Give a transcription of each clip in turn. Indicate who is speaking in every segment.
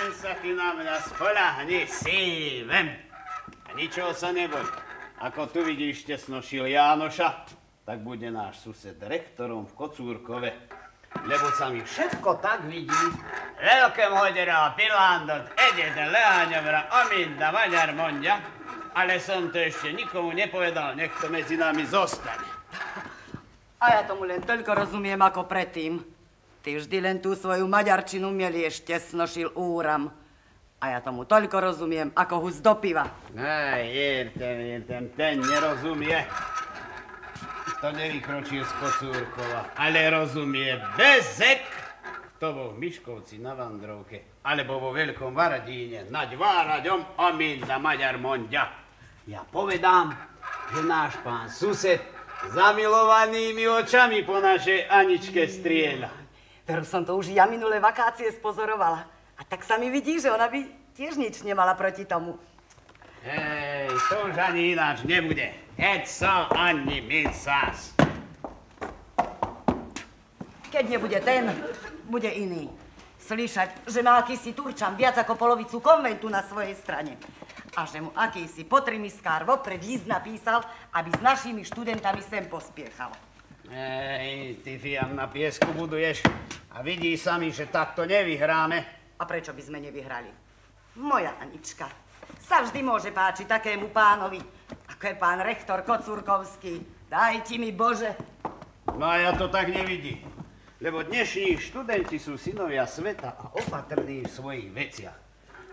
Speaker 1: len sa ty na mňa spoľahni, si vem. A ničoho sa neboj. Ako tu vidíš tesnošil Jánoša, tak bude náš sused rektorom v Kocúrkove. Lebo sa mi všetko tak vidí. Veľké hodera, Pilandot, Edede, Leáňovra, Ominda, Maďar, Mondia. Ale som to ešte nikomu nepovedal, nech to medzi nami zostane.
Speaker 2: A ja tomu len toľko rozumiem ako predtým. Ty vždy len tú svoju maďarčinu mielieš, tesnošil úram. A ja tomu toľko rozumiem ako hus do piva.
Speaker 1: Aj, ten nerozumie. To nevykročil z Kocúrkova, ale rozumie bezek. To bol v Miškovci na Vandrovke, alebo vo Veľkom Varadíne, nad Váraďom, Ominda, Maďar, Mondia. Ja povedám, že náš pán sused zamilovanými očami po našej Aničke strieľa.
Speaker 2: Veru som to už ja minulé vakácie spozorovala. A tak sa mi vidí, že ona by tiež nič nemala proti tomu.
Speaker 1: Hej, to už ani ináč nebude. Heď sa ani mincás.
Speaker 2: Keď nebude ten, bude iný. Slyšať, že má akýsi Turčan viac ako polovicu konventu na svojej strane. A že mu akýsi potrimiskár vopred list napísal, aby s našimi študentami sem pospiechal.
Speaker 1: Hej, ty fiam na piesku buduješ a vidí sami, že takto nevyhráme.
Speaker 2: A prečo by sme nevyhrali? Moja Anička sa vždy môže páčiť takému pánovi, ako je pán rektor Kocúrkovský. Daj ti mi, Bože.
Speaker 1: No a ja to tak nevidím. Lebo dnešní študenti sú synovia sveta a opatrní v svojich veciach.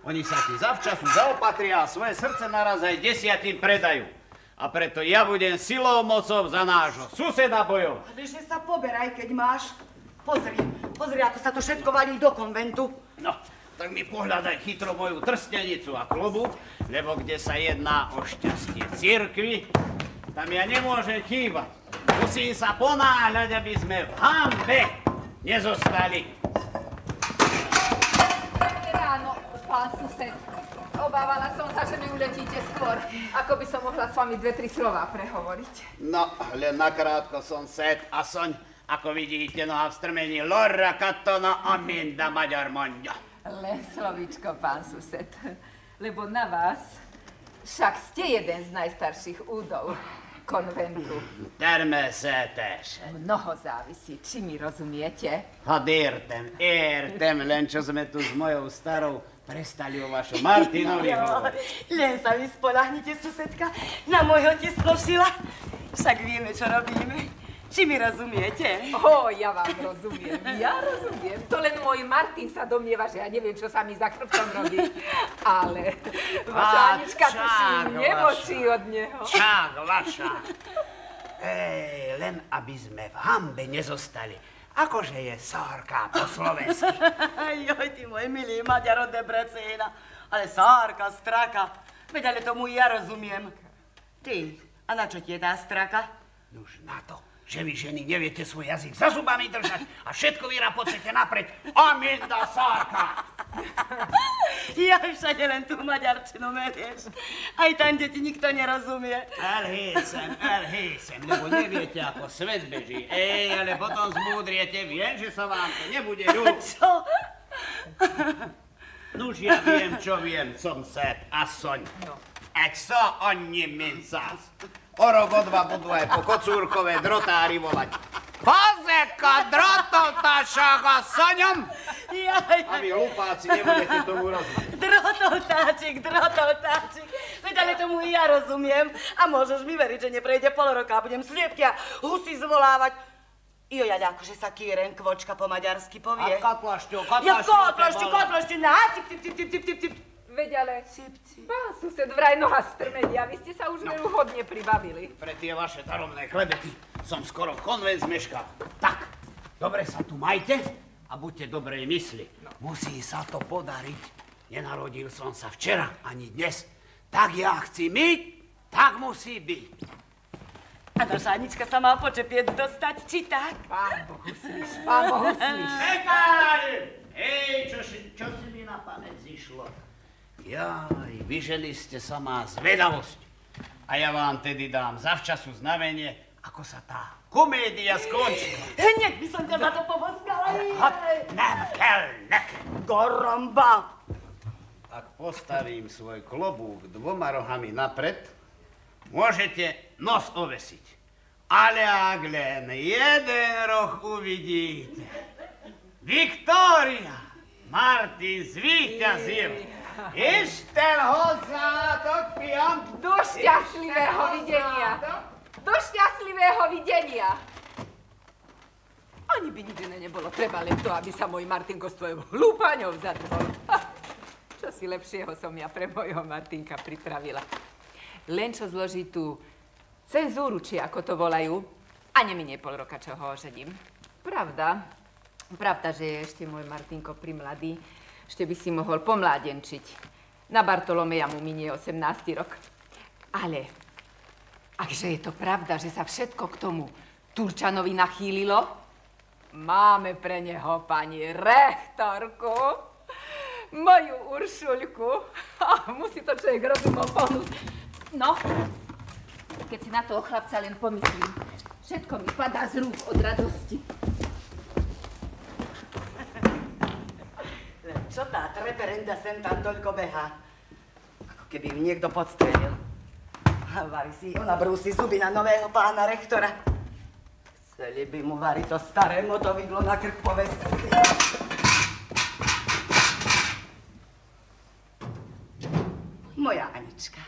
Speaker 1: Oni sa ti zavčasu zaopatria a svoje srdce naraz aj 10 predajú. A preto ja budem silou mocou za nášho suseda bojovať.
Speaker 2: Ale že sa poberaj, keď máš. Pozri, ako sa to všetko valí do konventu.
Speaker 1: No, tak mi pohľadaj chytro moju trstenicu a klobúk, lebo kde sa jedná o šťastie cirkvi, tam ja nemôžem chýbať. Musím sa ponáhľať, aby sme v hanbe nezostali.
Speaker 3: Ráno, pán sused. Obávala som sa, že mi uletíte skôr, ako by som mohla s vami 2-3 slová prehovoriť.
Speaker 1: No, len nakrátko som set a soň, ako vidíte, noha v strmení Lorra, Katona, Ominda, Maďar, Mondia.
Speaker 3: Len slovíčko, pán sused, lebo na vás však ste jeden z najstarších údov konventu.
Speaker 1: Terme se tež.
Speaker 3: Mnoho závisí, či mi rozumiete?
Speaker 1: Had értem, len čo sme tu s mojou starou prestali o vašom Martinovi hovoriť.
Speaker 2: Len sa vy spoľahnite, susedka, na môjho tesnošila. Však vieme, čo robíme. Či mi rozumiete?
Speaker 3: Ja vám rozumiem, ja rozumiem. To len môj Martin sa domnieva, že ja neviem, čo sa mi za chrbtom robí. Ale vaša Anička tuším nemočí od neho.
Speaker 1: Čak vaša. Len aby sme v hanbe nezostali. Akože je Sárka po slovensky.
Speaker 2: Joj, ty môj milý Maďar od Debrecéna. Ale Sárka, straka. Veď ale tomu ja rozumiem. Ty, a na čo ti je tá straka?
Speaker 1: Nuž na to, že vy ženy neviete svoj jazyk za zubami držať a všetko vyrapocete napreď. Ominda, Sárka!
Speaker 2: Ja všade len tú maďarčinu melieš. Aj tam, kde ti nikto nerozumie.
Speaker 1: Elhysem, lebo neviete, ako svet beží. Ale potom zmúdriete, viem, že sa vám to nebude ľúbiť.
Speaker 2: Čo?
Speaker 1: Nuž ja viem, čo viem, som set a soň. Ať sa oni mincás. O rok, o dva budú aj po Kocúrkove drotári volať. Pozeka, drototášaga soňom! A vy hlupáci nebudete tomu rozumieť.
Speaker 2: Drototáčik. Veď ale tomu ja rozumiem. A môžeš mi veriť, že neprejde pol roka a budem sliepky a husy zvolávať. Jojať, akože sa kýren kvočka po maďarsky povie.
Speaker 1: A katlašťo,
Speaker 2: tip.
Speaker 3: Veď ale, pán sused, vraj noha strmení a vy ste sa už veru hodne pribavili.
Speaker 1: Pre tie vaše daromné klebety som skoro konvent zmeškal. Tak, dobre sa tu majte a buďte dobrej mysli. Musí sa to podariť. Nenarodil som sa včera ani dnes. Tak ja chci myť, tak musí byť.
Speaker 2: A naša Anička sa má počepiec dostať, či tak?
Speaker 3: Pán Boh slíš, pán Boh slíš.
Speaker 1: Hej, čo si mi na pamäť zišlo? Jaj, vy ženy ste samá zvedavosť. A ja vám tedy dám zavčasu znamenie, ako sa tá komédia skončí.
Speaker 2: Hneď by som ťa za to poboskala.
Speaker 1: Nem kell nekem.
Speaker 2: Goromba.
Speaker 1: ak postavím svoj klobúk 2 rohami napred, môžete nos ovesiť. Ale ak len 1 roh uvidíte, Viktória, Martin zvíťazil. Ištel ho zátok, piam.
Speaker 3: Do šťastlivého videnia. Do šťastlivého videnia. Ani by nič iné nebolo treba, len to, aby sa môj Martinko s tvojou hlúpaňou zadrhol. Čo si lepšieho som ja pre môjho Martinka pripravila. Len čo zloží tú cenzúru, či ako to volajú, a neminie pol roka, čo ho ožením. Pravda, že je ešte môj Martinko primladý, ešte by si mohol pomládenčiť. Na Bartolomeja mu minie 18. rok. Ale akže je to pravda, že sa všetko k tomu Turčanovi nachýlilo, máme pre neho pani rektorku, moju Uršuľku. Musí to človek rozumom pohnúť. No, keď si na toho chlapca len pomyslím, všetko mi padá z rúk od radosti.
Speaker 2: Čo tá treperenda sem tam toľko behá? Ako keby ju niekto podstrelil. A vari si, ona brúsi zuby na nového pána rektora. Chceli by mu variť to staré motovidlo na krk povesť. Moja Anička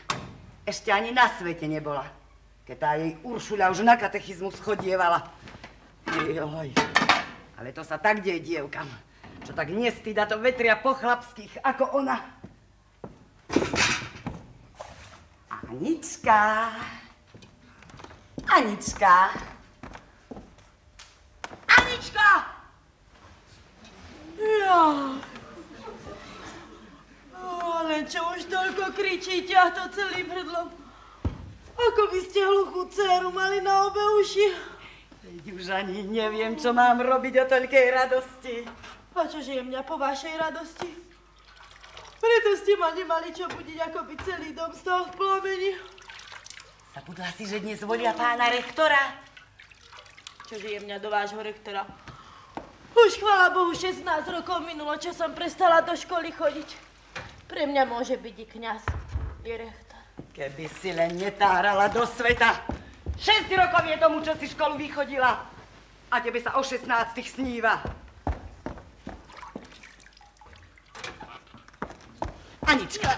Speaker 2: ešte ani na svete nebola, keď tá jej Uršuľa už na katechizmus chodievala. Joj, ale to sa tak deje dievkam, čo tak nestýda to vetria po chlapských ako ona. Anička. Anička. Anička! Ja. Ale čo už toľko kričíte a to celým hrdlom? Ako by ste hluchú dceru mali na obe uši. Veď už ani neviem, čo mám robiť o toľkej radosti.
Speaker 4: A čože je mňa po vašej radosti? Preto ste ma nemali čo budiť, ako by celý dom stal v plameni.
Speaker 2: Zabudla si, že dnes volia pána rektora?
Speaker 4: Čože je mňa do vášho rektora? Už chvála Bohu 16 rokov minulo, čo som prestala do školy chodiť. Pre mňa môže byť i kňaz, i rektor.
Speaker 2: Keby si len netárala do sveta. 6 rokov je tomu, čo si školu vychodila. A tebe sa o 16 sníva. Anička.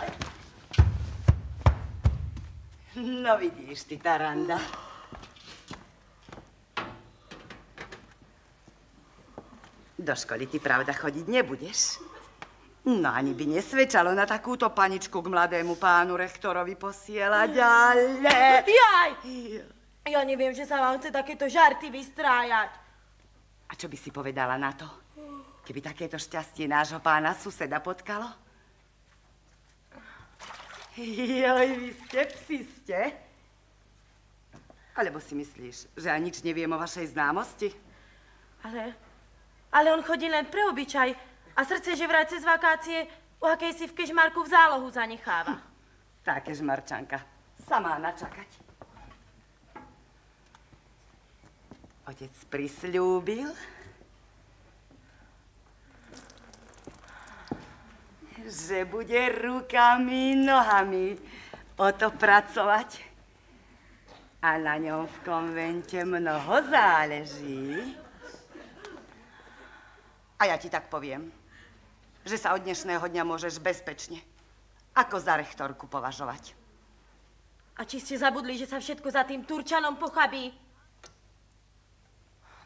Speaker 2: No vidíš ty, Taranda. Do školy ty pravda chodiť nebudeš. No ani by nesvedčalo na takúto paničku k mladému pánu rektorovi posielať, ale...
Speaker 4: Jaj! Ja neviem, že sa vám chce takéto žarty vystrájať.
Speaker 2: A čo by si povedala na to, keby takéto šťastie nášho pána suseda potkalo? Joj, vy ste psi, ste? Alebo si myslíš, že ja nič neviem o vašej známosti?
Speaker 4: Ale on chodí len pre obyčaj a srdce, že vraj cez vakácie u akejsi v kežmarku v zálohu zanecháva.
Speaker 2: Tá kežmarčanka sa má načakať. Otec prisľúbil, že bude rukami, nohami o to pracovať. A na ňom v konvente mnoho záleží. A ja ti tak poviem, že sa od dnešného dňa môžeš bezpečne ako za rektorku považovať.
Speaker 4: A či ste zabudli, že sa všetko za tým Turčanom pochabí?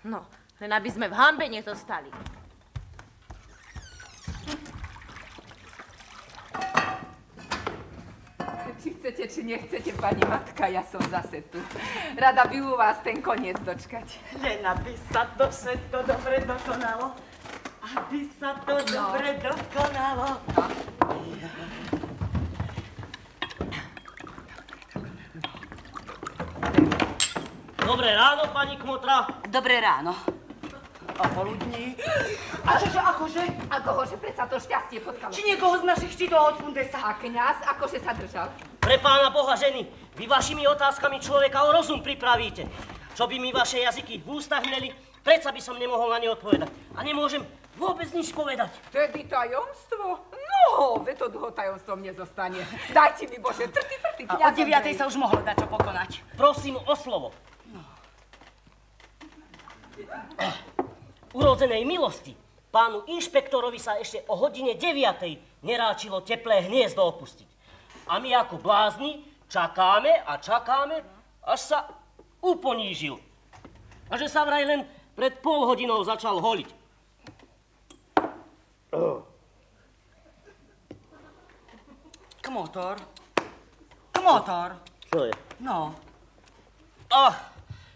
Speaker 4: No, len aby sme v hanbe nezostali.
Speaker 3: Či chcete, či nechcete, pani matka, ja som zase tu. Rada by u vás ten koniec dočkať.
Speaker 2: Len aby sa to všetko dobre dokonalo. Aby sa to dobre dokonalo.
Speaker 5: Dobré ráno, pani Kmotra.
Speaker 2: Dobré ráno. O poludní. A čože, akože?
Speaker 3: Akože predsa to šťastie potkalo.
Speaker 2: Či niekoho z našich štítov od fundesa?
Speaker 3: A kňaz, akože sa držal.
Speaker 5: Pre pána Boha, ženy, vy vašimi otázkami človeka o rozum pripravíte. Čo by mi vaše jazyky v ústach mneli, predsa by som nemohol na ne odpovedať. A nemôžem vôbec nič povedať.
Speaker 3: Tedy tajomstvo? No, veď to dlho tajomstvom nezostane. Dajte mi, Bože, trty, frty,
Speaker 2: A od 9:00 sa už mohlo dať čo pokonať.
Speaker 5: Prosím o slovo. Urodzenej milosti, pánu inšpektorovi sa ešte o hodine 9:00 neráčilo teplé hniezdo opustiť. A my ako blázni čakáme a čakáme, až sa uponížil. A že sa vraj len pred pol hodinou začal holiť.
Speaker 2: Kmotor. Kmotor.
Speaker 5: Čo je?
Speaker 2: No.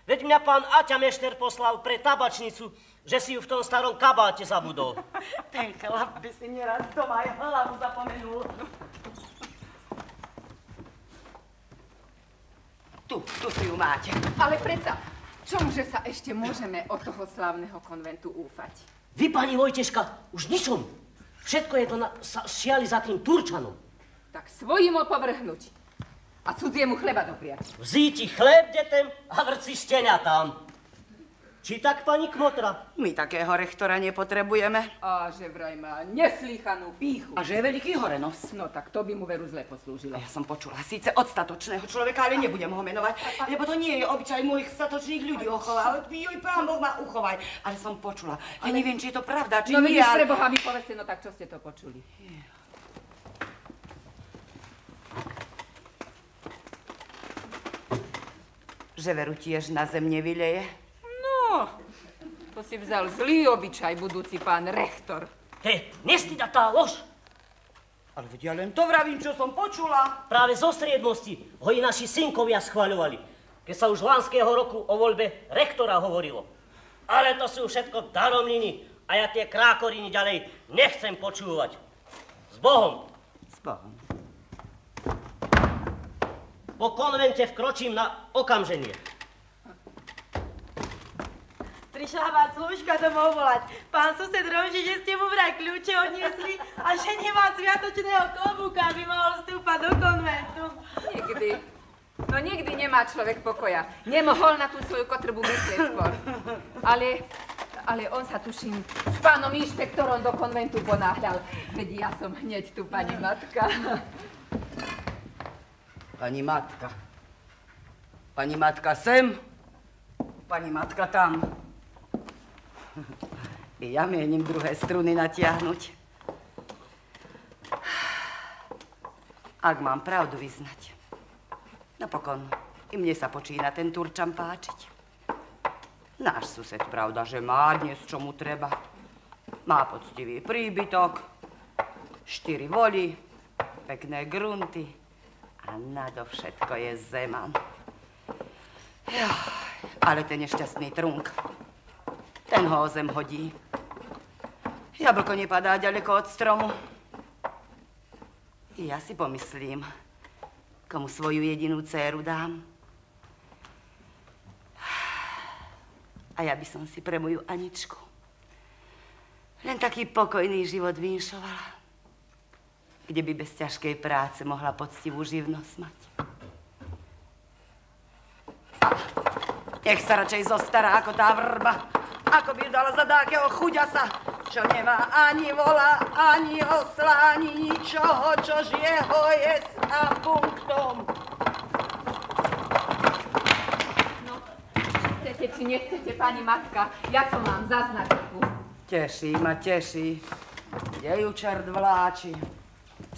Speaker 5: Veď mňa pán Aťa Mešter poslal pre tabačnicu, že si ju v tom starom kabáte zabudol.
Speaker 2: Ten chlap by si neraz doma aj hlavu zapomenul. Tu si ju máte.
Speaker 3: Ale predsa, čomže sa ešte môžeme od toho slávneho konventu úfať?
Speaker 5: Vy, pani Vojteška, už ničom. Všetko je to šiali za tým Turčanom.
Speaker 3: Tak svojim opovrhnúť a cudziemu chleba dopriať.
Speaker 5: Vzíti chléb detem a vrci šteniatám. Či tak, pani Kmotra?
Speaker 2: My takého rektora nepotrebujeme.
Speaker 3: A že vraj má neslýchanú pýchu.
Speaker 2: A že je veľký horenos.
Speaker 3: No tak to by mu veru zle poslúžilo.
Speaker 2: Ja som počula síce od statočného človeka, ale nebudem ho menovať, lebo to nie je obyčaj mojich statočných ľudí ochovať. Joj, pán Boh ma uchovaj. Ale som počula. Ja neviem, či je to pravda, či
Speaker 3: no
Speaker 2: nie.
Speaker 3: No vidíš, preboha mi povedzte, no tak čo ste to počuli?
Speaker 2: Že veru tiež na zem nevyleje?
Speaker 3: No, to si vzal zlý obyčaj, budúci pán rektor.
Speaker 5: Nestýda tá lož.
Speaker 2: Ale veď ja len to vravím, čo som počula.
Speaker 5: Práve zo striednosti ho i naši synkovia schvaľovali, keď sa už lanského roku o voľbe rektora hovorilo. Ale to sú všetko daromniny a ja tie krákoriny ďalej nechcem počúvať. S Bohom.
Speaker 2: S Bohom.
Speaker 5: Po konvente vkročím na okamženie.
Speaker 4: Prišla vám služka domov volať. Pán sused rovží, že ste mu vraj kľúče odniesli a že nemá sviatočného klobúka, aby mohol vstúpať do konventu.
Speaker 3: Nikdy. No nikdy nemá človek pokoja. Nemohol na tú svoju kotrbú myslieť skôr. Ale on sa tuším s pánom inšpektorom do konventu ponáhľal. Veď ja som hneď tu, pani matka.
Speaker 2: Pani matka. Pani matka sem, pani matka tam. I ja mienim druhé struny natiahnuť. Ak mám pravdu vyznať. Napokon, i mne sa počína ten Turčan páčiť. Náš sused, pravda, že má dnes, čo mu treba. Má poctivý príbytok, 4 voly, pekné grunty a nadovšetko je zeman. Ale ten nešťastný trunk, ten ho o zem hodí. Jablko nepadá ďaleko od stromu. I ja si pomyslím, komu svoju jedinú dcéru dám. A ja by som si pre moju Aničku len taký pokojný život vynšovala, kde by bez ťažkej práce mohla poctivú živnosť mať. Nech sa radšej zostará ako tá vrba, ako by ju dala za dákeho chuďasa, čo nemá ani vola, ani osla, ani ničoho, čož jeho jesť a punktom.
Speaker 3: No, chcete, či nechcete, pani matka, ja som vám za značku.
Speaker 2: Teší ma, teší. Kde ju čert vláči?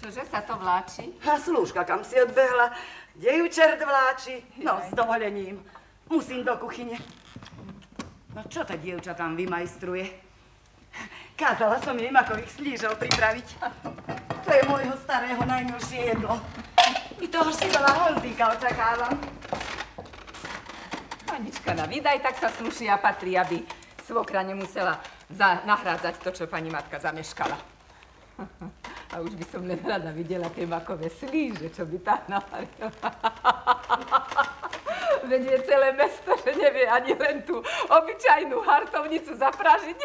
Speaker 3: Čože sa to vláči?
Speaker 2: A slúžka kam si odbehla. Kde ju čert vláči? No, s dovolením. Musím do kuchyne. No čo tá dievča tam vymajstruje? Kázala som jej makových slížov pripraviť. To je môjho starého najmilšie jedlo. I toho šivela Honzíka očakávam.
Speaker 3: Anička na výdaj, tak sa sluší a patrí, aby svokra nemusela nahrádzať to, čo pani matka zameškala. A už by som len rada videla tie makové slíže, čo by tá navarila. Veď je celé mesto, že nevie ani len tú obyčajnú hartovnicu zapražiť.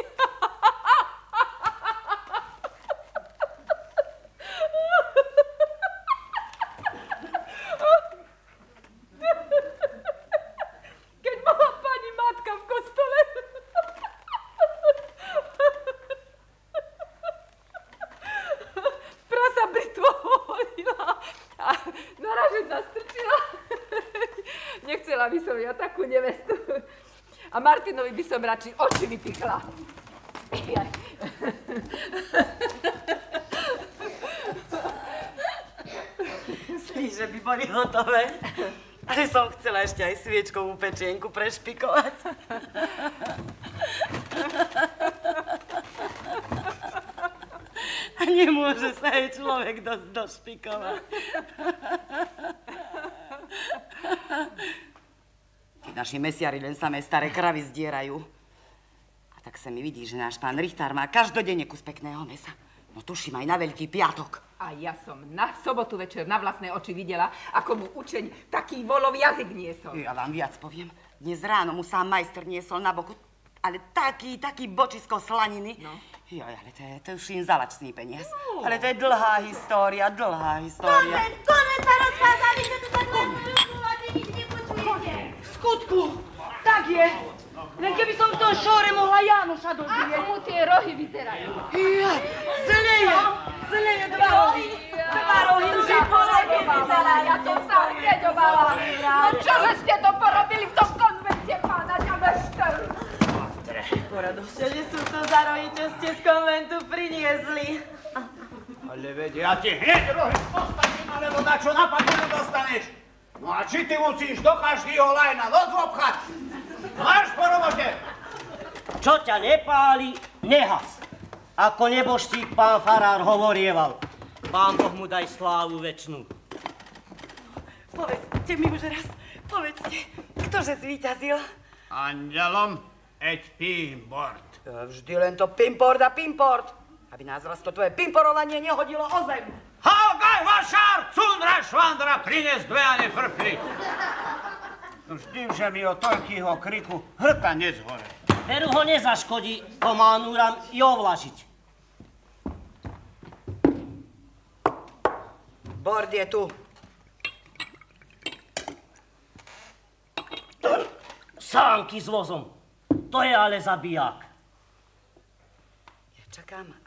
Speaker 3: Keď bola pani matka v kostole. Chcela by som ja takú nevestu. A Martinovi by som radšej oči vypichla.
Speaker 2: Myslíš, že by boli hotové? Ale som chcela ešte aj sviečkovú pečienku prešpikovať. A nemôže sa aj človek dosť došpikovať. Tí naši mesiari len samé staré kravy zdierajú. A tak sa mi vidí, že náš pán Richtár má každodenne kus pekného mesa. No tuším aj na Veľký piatok.
Speaker 3: A ja som na sobotu večer na vlastné oči videla, ako mu učeň taký volov jazyk niesol.
Speaker 2: Ja vám viac poviem. Dnes ráno mu sám majster niesol na boku, ale taký bočisko slaniny. No. Joj, ale to je už im zalačný peniaz. No. Ale to je dlhá história.
Speaker 4: Konec sa rozchádzali, že tu tak len a nič nepočujete.
Speaker 2: V skutku, tak je. Len keby som v tom šóre mohla Jánoša doživieť.
Speaker 3: Ako mu tie rohy vyzerajú?
Speaker 2: Ja, zeleje, dva rohy. Už i
Speaker 3: Vyzerá, ja som sa ukeďovala. No čože ste to porobili v tom konvente, pána Ďamešter?
Speaker 2: Poradosťa, že sú to za rohy, čo ste z konventu priniesli.
Speaker 1: Ale veď ja ti hneď rohy postavím, alebo na čo napadne nedostaneš. No a či ty musíš do každého lajna noc obchať? Máš po robote!
Speaker 5: Čo ťa nepáli, nehas. Ako neboštík pán farár hovorieval. Pán Boh mu daj slávu večnú.
Speaker 2: Povedzte mi už raz, ktože zvíťazil?
Speaker 1: Andelom, eď Pimport.
Speaker 2: Vždy len to Pimport a Pimport. Aby nás raz to tvoje pimporovanie nehodilo o zem.
Speaker 1: Halgaj, vašár, cundra, švandra, prines dve a nefrkli. No vždy, že mi o toľkýho kriku hrta nezhore.
Speaker 5: Veru ho nezaškodí kománúram i ovlažiť.
Speaker 2: Bord je tu.
Speaker 5: Sánky s vozom. To je ale zabiják.
Speaker 2: Ja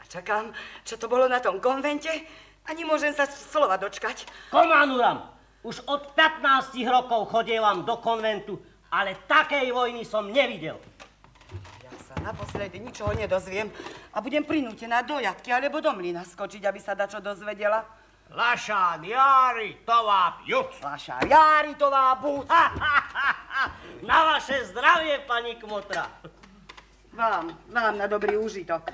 Speaker 2: čakám, čo to bolo na tom konvente a nemôžem sa slova dočkať.
Speaker 5: Kománúram, už od 15 rokov chodievam do konventu, ale takej vojny som nevidel.
Speaker 2: Ja sa naposledy ničoho nedozviem a budem prinútená do jatky alebo do mlyna skočiť, aby sa dačo dozvedela.
Speaker 1: Lašán Jári, tová juc.
Speaker 2: Lašán Jári, tová buc.
Speaker 5: Na vaše zdravie, pani Kmotra.
Speaker 2: Vám na dobrý úžitok.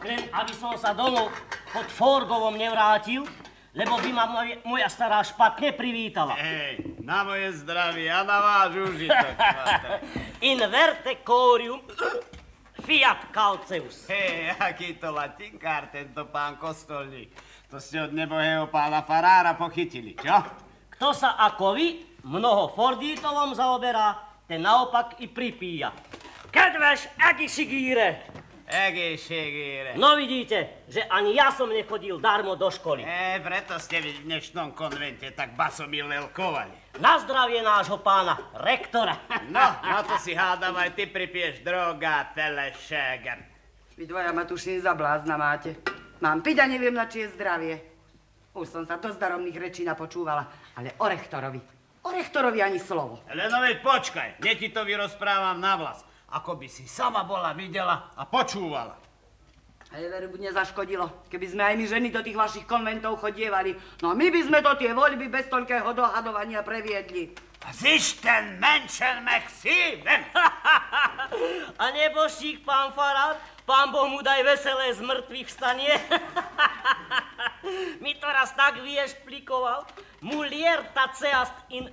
Speaker 5: Len aby som sa domov pod Forgovom nevrátil, lebo by ma moja stará špatne privítala.
Speaker 1: Hej, na moje zdravie a na váš úžitok.
Speaker 5: In verte corium fiat calceus.
Speaker 1: Hej, aký to latinkár, tento pán kostolník. To ste od nebohého pána farára pochytili, čo?
Speaker 5: Kto sa ako vy mnoho Fordítovom zaoberá, ten naopak i pripíja. Kedves egészségére!
Speaker 1: Egészségére.
Speaker 5: No vidíte, že ani ja som nechodil darmo do školy.
Speaker 1: Preto ste v dnešnom konvente tak basomil lelkovali.
Speaker 5: Na zdravie nášho pána rektora.
Speaker 1: No, na to si hádam aj ty pripiješ, droga telešéger.
Speaker 2: Vy dvaja ma tuším za blázna máte. Mám piť a neviem, na čie zdravie. Už som sa dosť daromných rečí napočúvala, ale o rektorovi ani slovo.
Speaker 1: No veď počkaj, hneď ti to vyrozprávam navlas. Ako by si sama bola videla a počúvala.
Speaker 2: Ale veru by nezaškodilo, keby sme aj my ženy do tých vašich konventov chodievali. No my by sme to tie voľby bez toľkého dohadovania previedli.
Speaker 1: Siehst den Menschen Maxime?
Speaker 5: A neboštík, pán farár, pán Boh mu daj veselé z mŕtvych vstanie. Mi to raz tak vyešplikoval. Mulier taceast in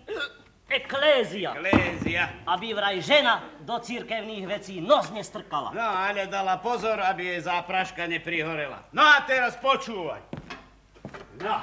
Speaker 5: eklézia.
Speaker 1: Eklézia.
Speaker 5: Aby vraj žena do cirkevných vecí nos nestrkala.
Speaker 1: No, ale dala pozor, aby jej zápraška neprihorela. No a teraz počúvaj. No.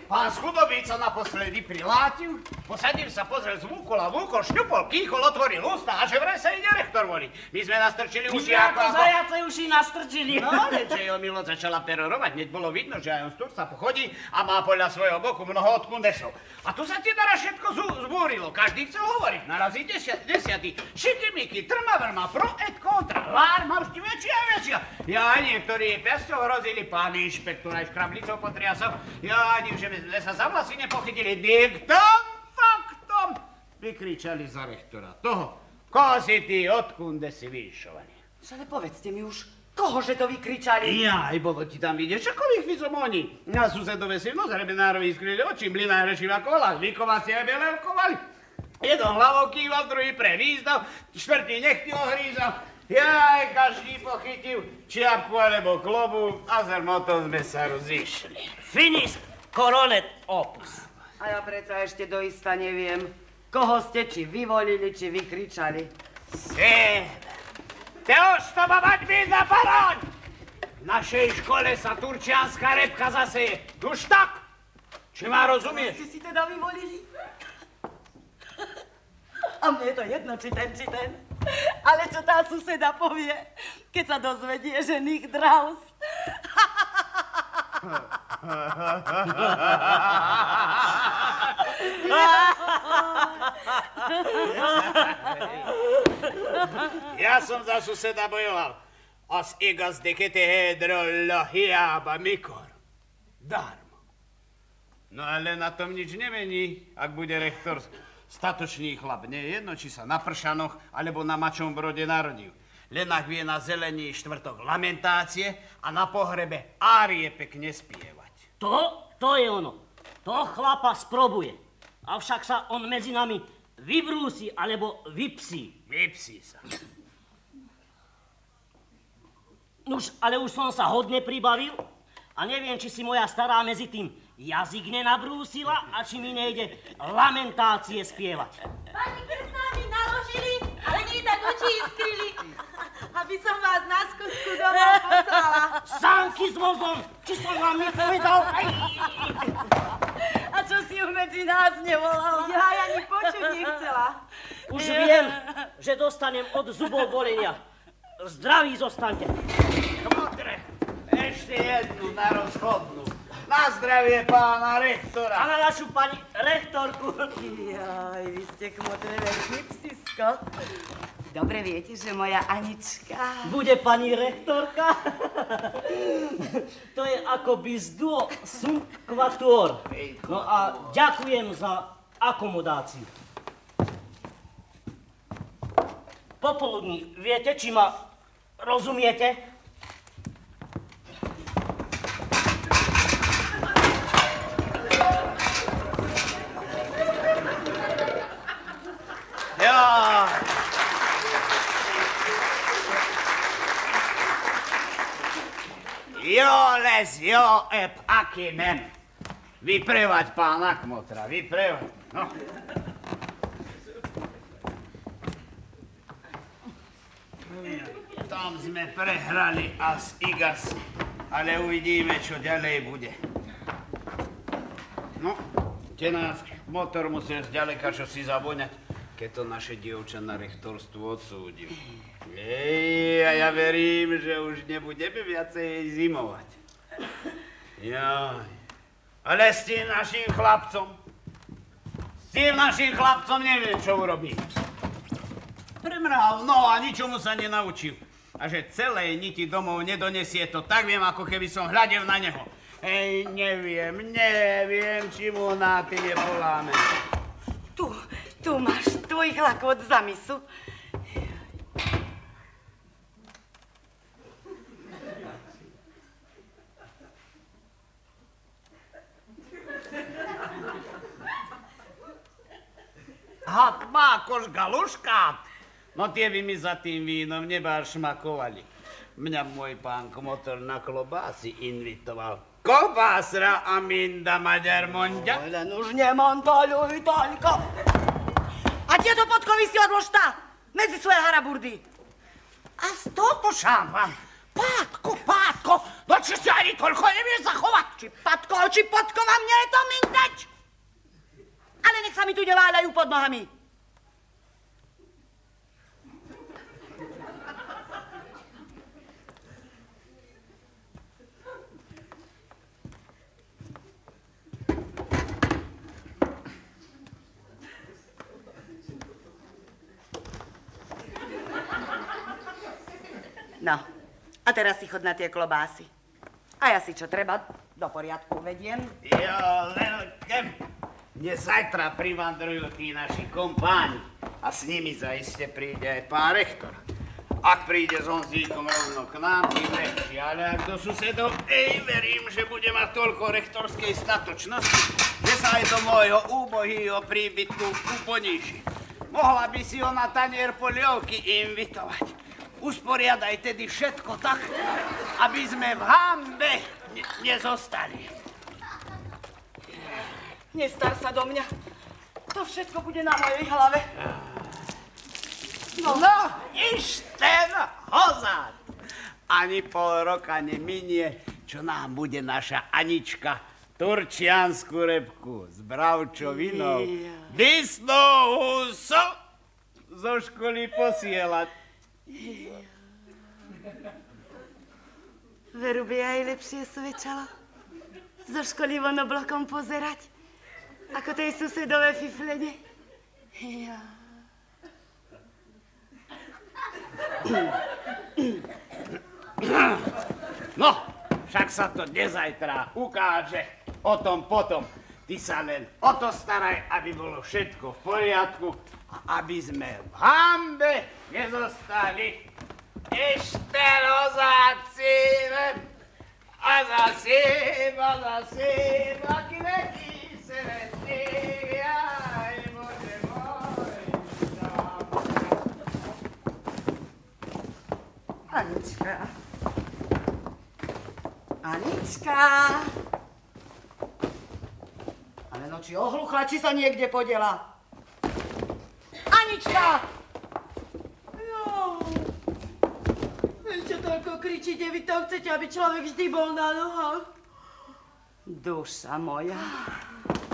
Speaker 1: Pán Schudobík sa naposledy prilátil, posadil sa, pozrel zvúkol a vúkol, šňupol, kýchol, otvoril ústa a že vraj sa ide rektor voliť. My sme nastrčili uši
Speaker 5: ako zajace uši nastrčili.
Speaker 1: No, ale že jeho Milo začala perorovať, hneď bolo vidno, že aj on sturca pochodí a má podľa svojho boku mnoho odkundesov. A tu sa ti naraz všetko zbúrilo, každý chcel hovoriť, narazí desiatý. Šikimiky, trmavrma, pro et kontra, lárma vždy väčšia a väčšia. Ja niektorí pesťou hrozili, pán inšpektor aj škrablicou potriasol, ja ani že sme sa za vlasy nepochytili. Diktom faktom. vykričali za rektora. Toho. Koho si ty, odkunde si vyšovaný?
Speaker 2: Ale povedzte mi už, kohože to vykričali?
Speaker 1: Jaj, bolo ti tam vidieť, ako vychvízom oni. Na susedove si vnos rebenárovi skryli oči, mlinár rešiva kola, vykovacie a belevkovali. Jeden hlavou kýval, druhý pre výzdav, štvrtý nechty ohrízal. Jaj, každý pochytil čiapku alebo klobu a zrmoto sme sa rozišli.
Speaker 5: Finis coronet opus.
Speaker 2: A ja predsa ešte doista neviem, koho ste či vyvolili, či vykričali.
Speaker 1: Sebe, teož to má mať byť na paroň! V našej škole sa turčianská repka zaseje. Už tak? Či ma rozumieš?
Speaker 2: Ste si teda vyvolili? A mne je to jedno, či ten. Ale čo tá suseda povie, keď sa dozvedie, že Nich Draus?
Speaker 1: Ja som za suseda bojoval. Az igaz, de che te hedrollo hiába mikor. Darmo. No ale na tom nič nemení, ak bude rektor statočný chlap. Nie je jedno, či sa na Pršanoch, alebo na Mačom Brode narodil. Len ak vie na zelení štvrtok lamentácie a na pohrebe árie pekne spievať.
Speaker 5: To je ono. To chlapa sprobuje. Avšak sa on medzi nami vybrúsi alebo vypsí.
Speaker 1: Vypsí sa.
Speaker 5: Nuž, ale už som sa hodne pribavil a neviem, či si moja stará medzi tým jazyk nenabrúsila a či mi nejde lamentácie spievať.
Speaker 4: Pani Krsná mi naložili, ale nie tak oči iskryli, aby som vás na skutku domov poslala.
Speaker 5: Sánky s vozom, či som vám nepovedal?
Speaker 2: A čo si ju medzi nás nevolala?
Speaker 4: Ja ani počuť nechcela.
Speaker 5: Už viem, že dostanem od zubov bolenia. Zdraví zostaňte.
Speaker 1: Kmotre, ešte jednu na rozchodnú. Na zdravie pána rektora.
Speaker 5: A na našu pani rektorku.
Speaker 2: Jaj, vy ste kmotre veľký psisko. Dobre viete, že moja Anička...
Speaker 5: Bude pani rektorka? To je akoby z duo sunt quatuor. No a ďakujem za akomodáciu. Popoludní, viete, či ma rozumiete?
Speaker 1: Jo, aký men. Vyprevať pána kmotra, vyprevať. No. Tam sme prehrali as igas, ale uvidíme, čo ďalej bude. No, nás motor musel zďaleka čo si zavoňať, keď to naše dievča na rektorstvu odsúdil. A ja verím, že už nebudeme viacej zimovať. Jaj. Ale s tým našim chlapcom neviem, čo urobím. Premrhal, no a ničomu sa nenaučil. A že celej niti domov nedonesie, to tak viem, ako keby som hľadel na neho. Hej, neviem, či mu náty nepoláme.
Speaker 2: Tu máš tvoj chlakot za misu.
Speaker 1: Had má koš-galuška. No tie by mi za tým vínom nebáš šmakovali. Mňa môj pán kmotor na klobásy invitoval. Kobásra a minda Maďar Monďa.
Speaker 2: Len už nemantaľuj, Taľka. A tieto podkovy si odložta medzi svoje haraburdy.
Speaker 1: A z toho šámvam. Pátko, no či si ani toľko nevieš zachovať.
Speaker 2: Či podkova, mne je to mindeč. Ale nech sa mi tu neváľajú pod nohami. No, a teraz si chod na tie klobásy. A ja si čo treba do poriadku vediem.
Speaker 1: Jo, Lelke, Dnes zajtra privandrujú tí naši kompáni a s nimi zaiste príde aj pán rektor. Ak príde s Honzíkom rovno k nám, tým lepšie, ale ak do susedov, verím, že bude mať toľko rektorskej statočnosti, že sa aj do môjho úbohýho príbytku uponíši. Mohla by si ho na tanier polievky invitovať. Usporiadaj tedy všetko tak, aby sme v hanbe nezostali.
Speaker 2: Nestar sa do mňa. To všetko bude na mojej hlave.
Speaker 1: No, iš ten hozad. Ani pol roka neminie, čo nám bude naša Anička turčiansku repku s bravčovinou, dysnou husou zo školy posielať.
Speaker 2: Veru by aj lepšie svedčalo zo školy von oblokom pozerať, ako tej susedové fiflene. Ja.
Speaker 1: No, však sa to dezajtra ukáže, o tom potom. Ty sa len o to staraj, aby bolo všetko v poriadku a aby sme v hanbe nezostali. Ešte rozácime a zasím, a kvety se letí, aj Bože môj.
Speaker 2: Anička. Anička. Ale no, či ohluchla, či sa niekde podela. Anička!
Speaker 4: Jo. Ešte toľko kričíte, vy to chcete, aby človek vždy bol na nohách.
Speaker 2: Duša moja,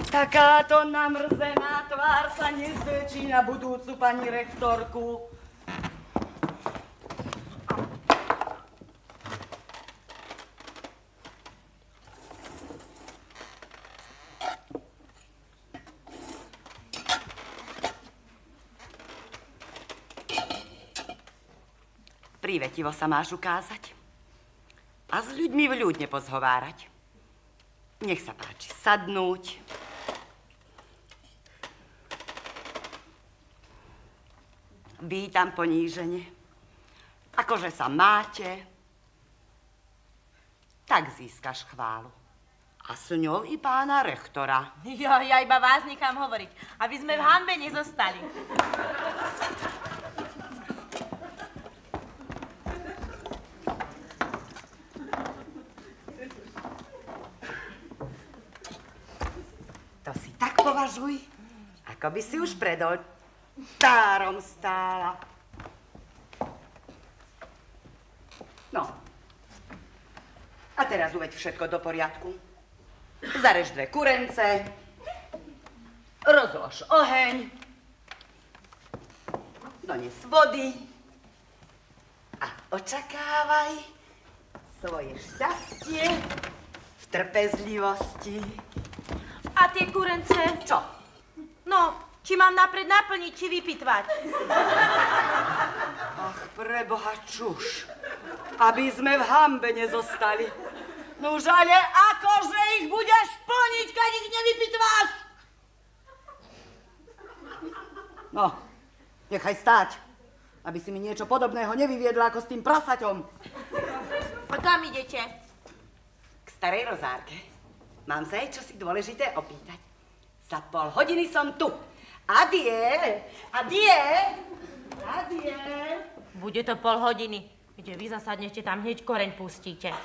Speaker 2: takáto namrzená tvár sa nezväčší na budúcu pani rektorku. Prívetivo sa máš ukázať a s ľuďmi vľúdne pozhovárať. Nech sa páči sadnúť. Vítam ponížene. Akože sa máte, tak získaš chválu. A s ňou i pána rektora.
Speaker 4: Ja iba vás nechám hovoriť, aby sme v hanbe nezostali.
Speaker 2: Považuj, ako by si už pred oltárom stála. No. A teraz uveď všetko do poriadku. Zarež 2 kurence, rozlož oheň, dones vody a očakávaj svoje šťastie v trpezlivosti.
Speaker 4: A tie kurence?
Speaker 2: Čo?
Speaker 4: No, či mám napred naplniť, či vypitvať?
Speaker 2: Ach, preboha, čuš. Aby sme v hanbe nezostali. Nuž, ale akože ich budeš plniť, keď ich nevypitváš? No, nechaj stáť, aby si mi niečo podobného nevyviedla ako s tým prasaťom.
Speaker 4: A kam idete?
Speaker 2: K starej rozárke. Mám sa jej čosi dôležité opýtať. Za pol hodiny som tu. Adie, adie, adie.
Speaker 4: Bude to pol hodiny, kde vy zasadnete, tam hneď koreň pustíte.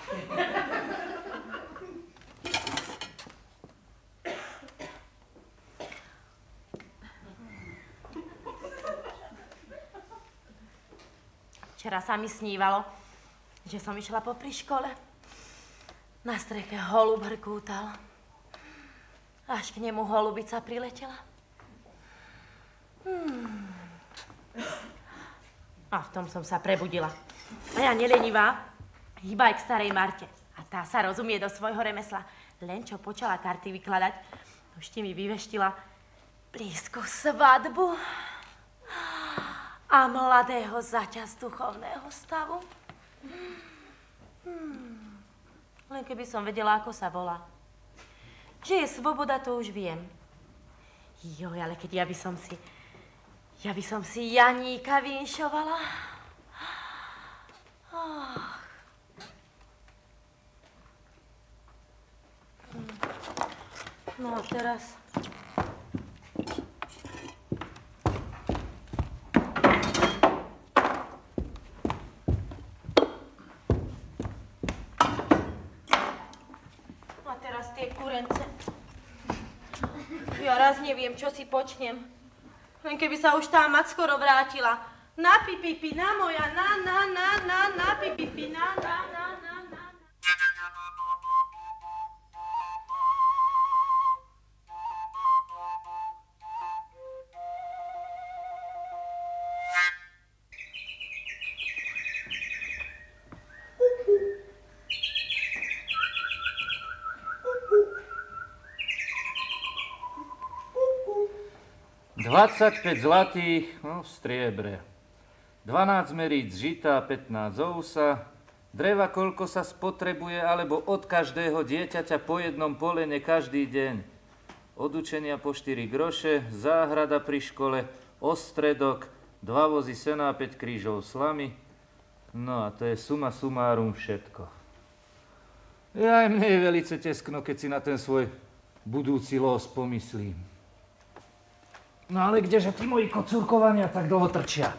Speaker 4: Včera sa mi snívalo, že som išla popri škole. Na streche holub hrkútal. Až k nemu holubica priletela. A v tom som sa prebudila. A ja nelenivá, hýba aj k starej Marte. A tá sa rozumie do svojho remesla. Len čo počala karty vykladať, už ti mi vyveštila blízku svadbu a mladého zaťa z duchovného stavu. Len keby som vedela, ako sa volá. Že je svoboda, to už viem. Joj, ale keď ja by som si Janíka vinšovala. No a teraz... A teraz tie kurence. Ja raz neviem, čo si počnem. Len keby sa už tá mať skoro vrátila. Na pipipi, na moja, na pipipi, na.
Speaker 6: $25 zlatých, no, v striebre. 12 meríc žita, 15 ousa. Dreva koľko sa spotrebuje, alebo od každého dieťaťa po jednom polene každý deň. Od učenia po 4 groše, záhrada pri škole, ostredok, 2 vozy sena a 5 krížov slamy. No a to je suma sumárum všetko. Aj mne je velice teskno, keď si na ten svoj budúci los pomyslím. No ale kdeže tí moji kocúrkovania tak dlho trčia?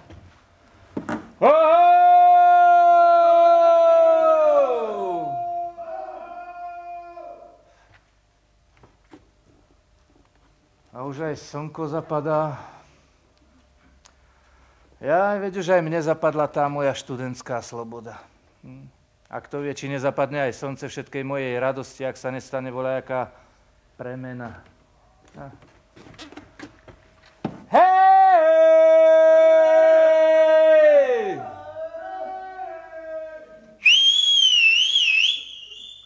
Speaker 6: A už aj slnko zapadá. Ja veď už aj mne zapadla tá moja študentská sloboda. A kto vie, či nezapadne aj slnce všetkej mojej radosti, ak sa nestane voľajaká premena. Hej!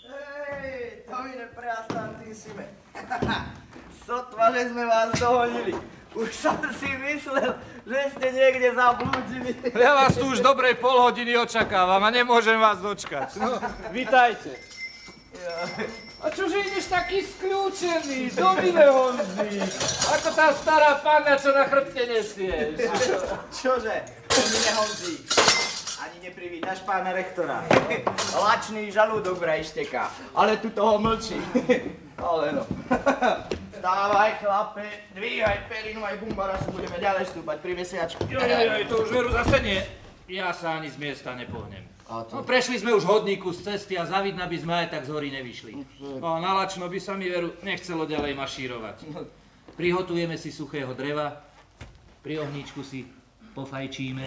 Speaker 7: Hej, to mi nepreastantissime. Sotva, že sme vás dohonili. Už som si myslel, že ste niekde zablúdili.
Speaker 6: Ja vás tu už dobrej pol hodiny očakávam a nemôžem vás dočkať. No, vitajte. A čože ideš taký skľúčený? Domine Honzi, ako tá stará panna, čo na chrbte nesieš.
Speaker 7: Čože? Domine Honzi, ani neprivítaš pána rektora. Lačný žalúdok vraj šteká, ale tu toho mlčí. Ale no. Stávaj, chlape, dvíhaj perinu aj bumbarasu, budeme ďalej stúpať pri mesiačku.
Speaker 6: Joj, to už veru zase nie. Ja sa ani z miesta nepohnem. No, prešli sme už hodníku z cesty a zavidna by sme aj tak z hory nevyšli. No, na lačno by sa mi veru nechcelo ďalej mašírovať. Prihotujeme si suchého dreva, pri ohníčku si pofajčíme,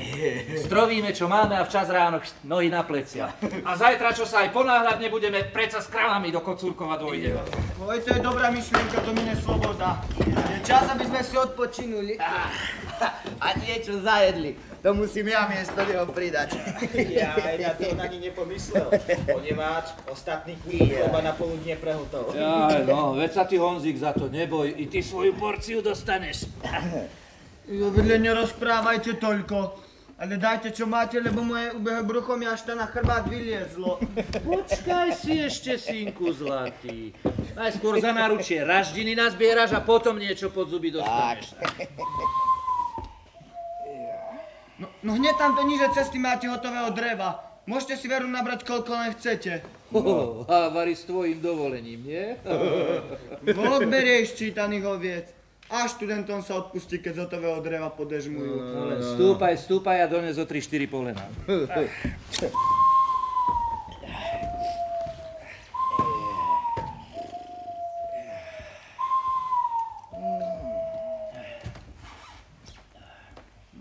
Speaker 6: strovíme, čo máme a včas ráno nohy na plecia. A zajtra, čo sa aj ponáhľať nebudeme, predsa s kravami do Kocúrkova dojdeme.
Speaker 7: Oj, to je dobrá myšlienka, to mi nesloboda. Je čas, aby sme si odpočinuli. A niečo zajedli. To musím ja miesto neho pridať.
Speaker 8: Ja to ani nepomyslel. Poneváč, ostatný kús chleba na poludnie prehotol.
Speaker 6: Jaj, no, veď sa ty, Honzik, za to neboj, i ty svoju porciu dostaneš.
Speaker 7: Vedľa nerozprávajte toľko, ale dajte čo máte, lebo moje ubehe brucho mi až to na chrbát vyliezlo.
Speaker 6: Počkaj si ešte, synku zlatý. Najskôr za náručie raždiny nazbieraš a potom niečo pod zuby dostaneš.
Speaker 7: No hneď tam do níže cesty máte hotového dreva. Môžete si veru nabrať, koľko len chcete.
Speaker 6: Hávary s tvojím dovolením, nie?
Speaker 7: Boh berie ščítaných oviec. A študentom sa odpustí, keď z hotového dreva podežmujú.
Speaker 6: No len stúpaj a dones o 3-4 polená.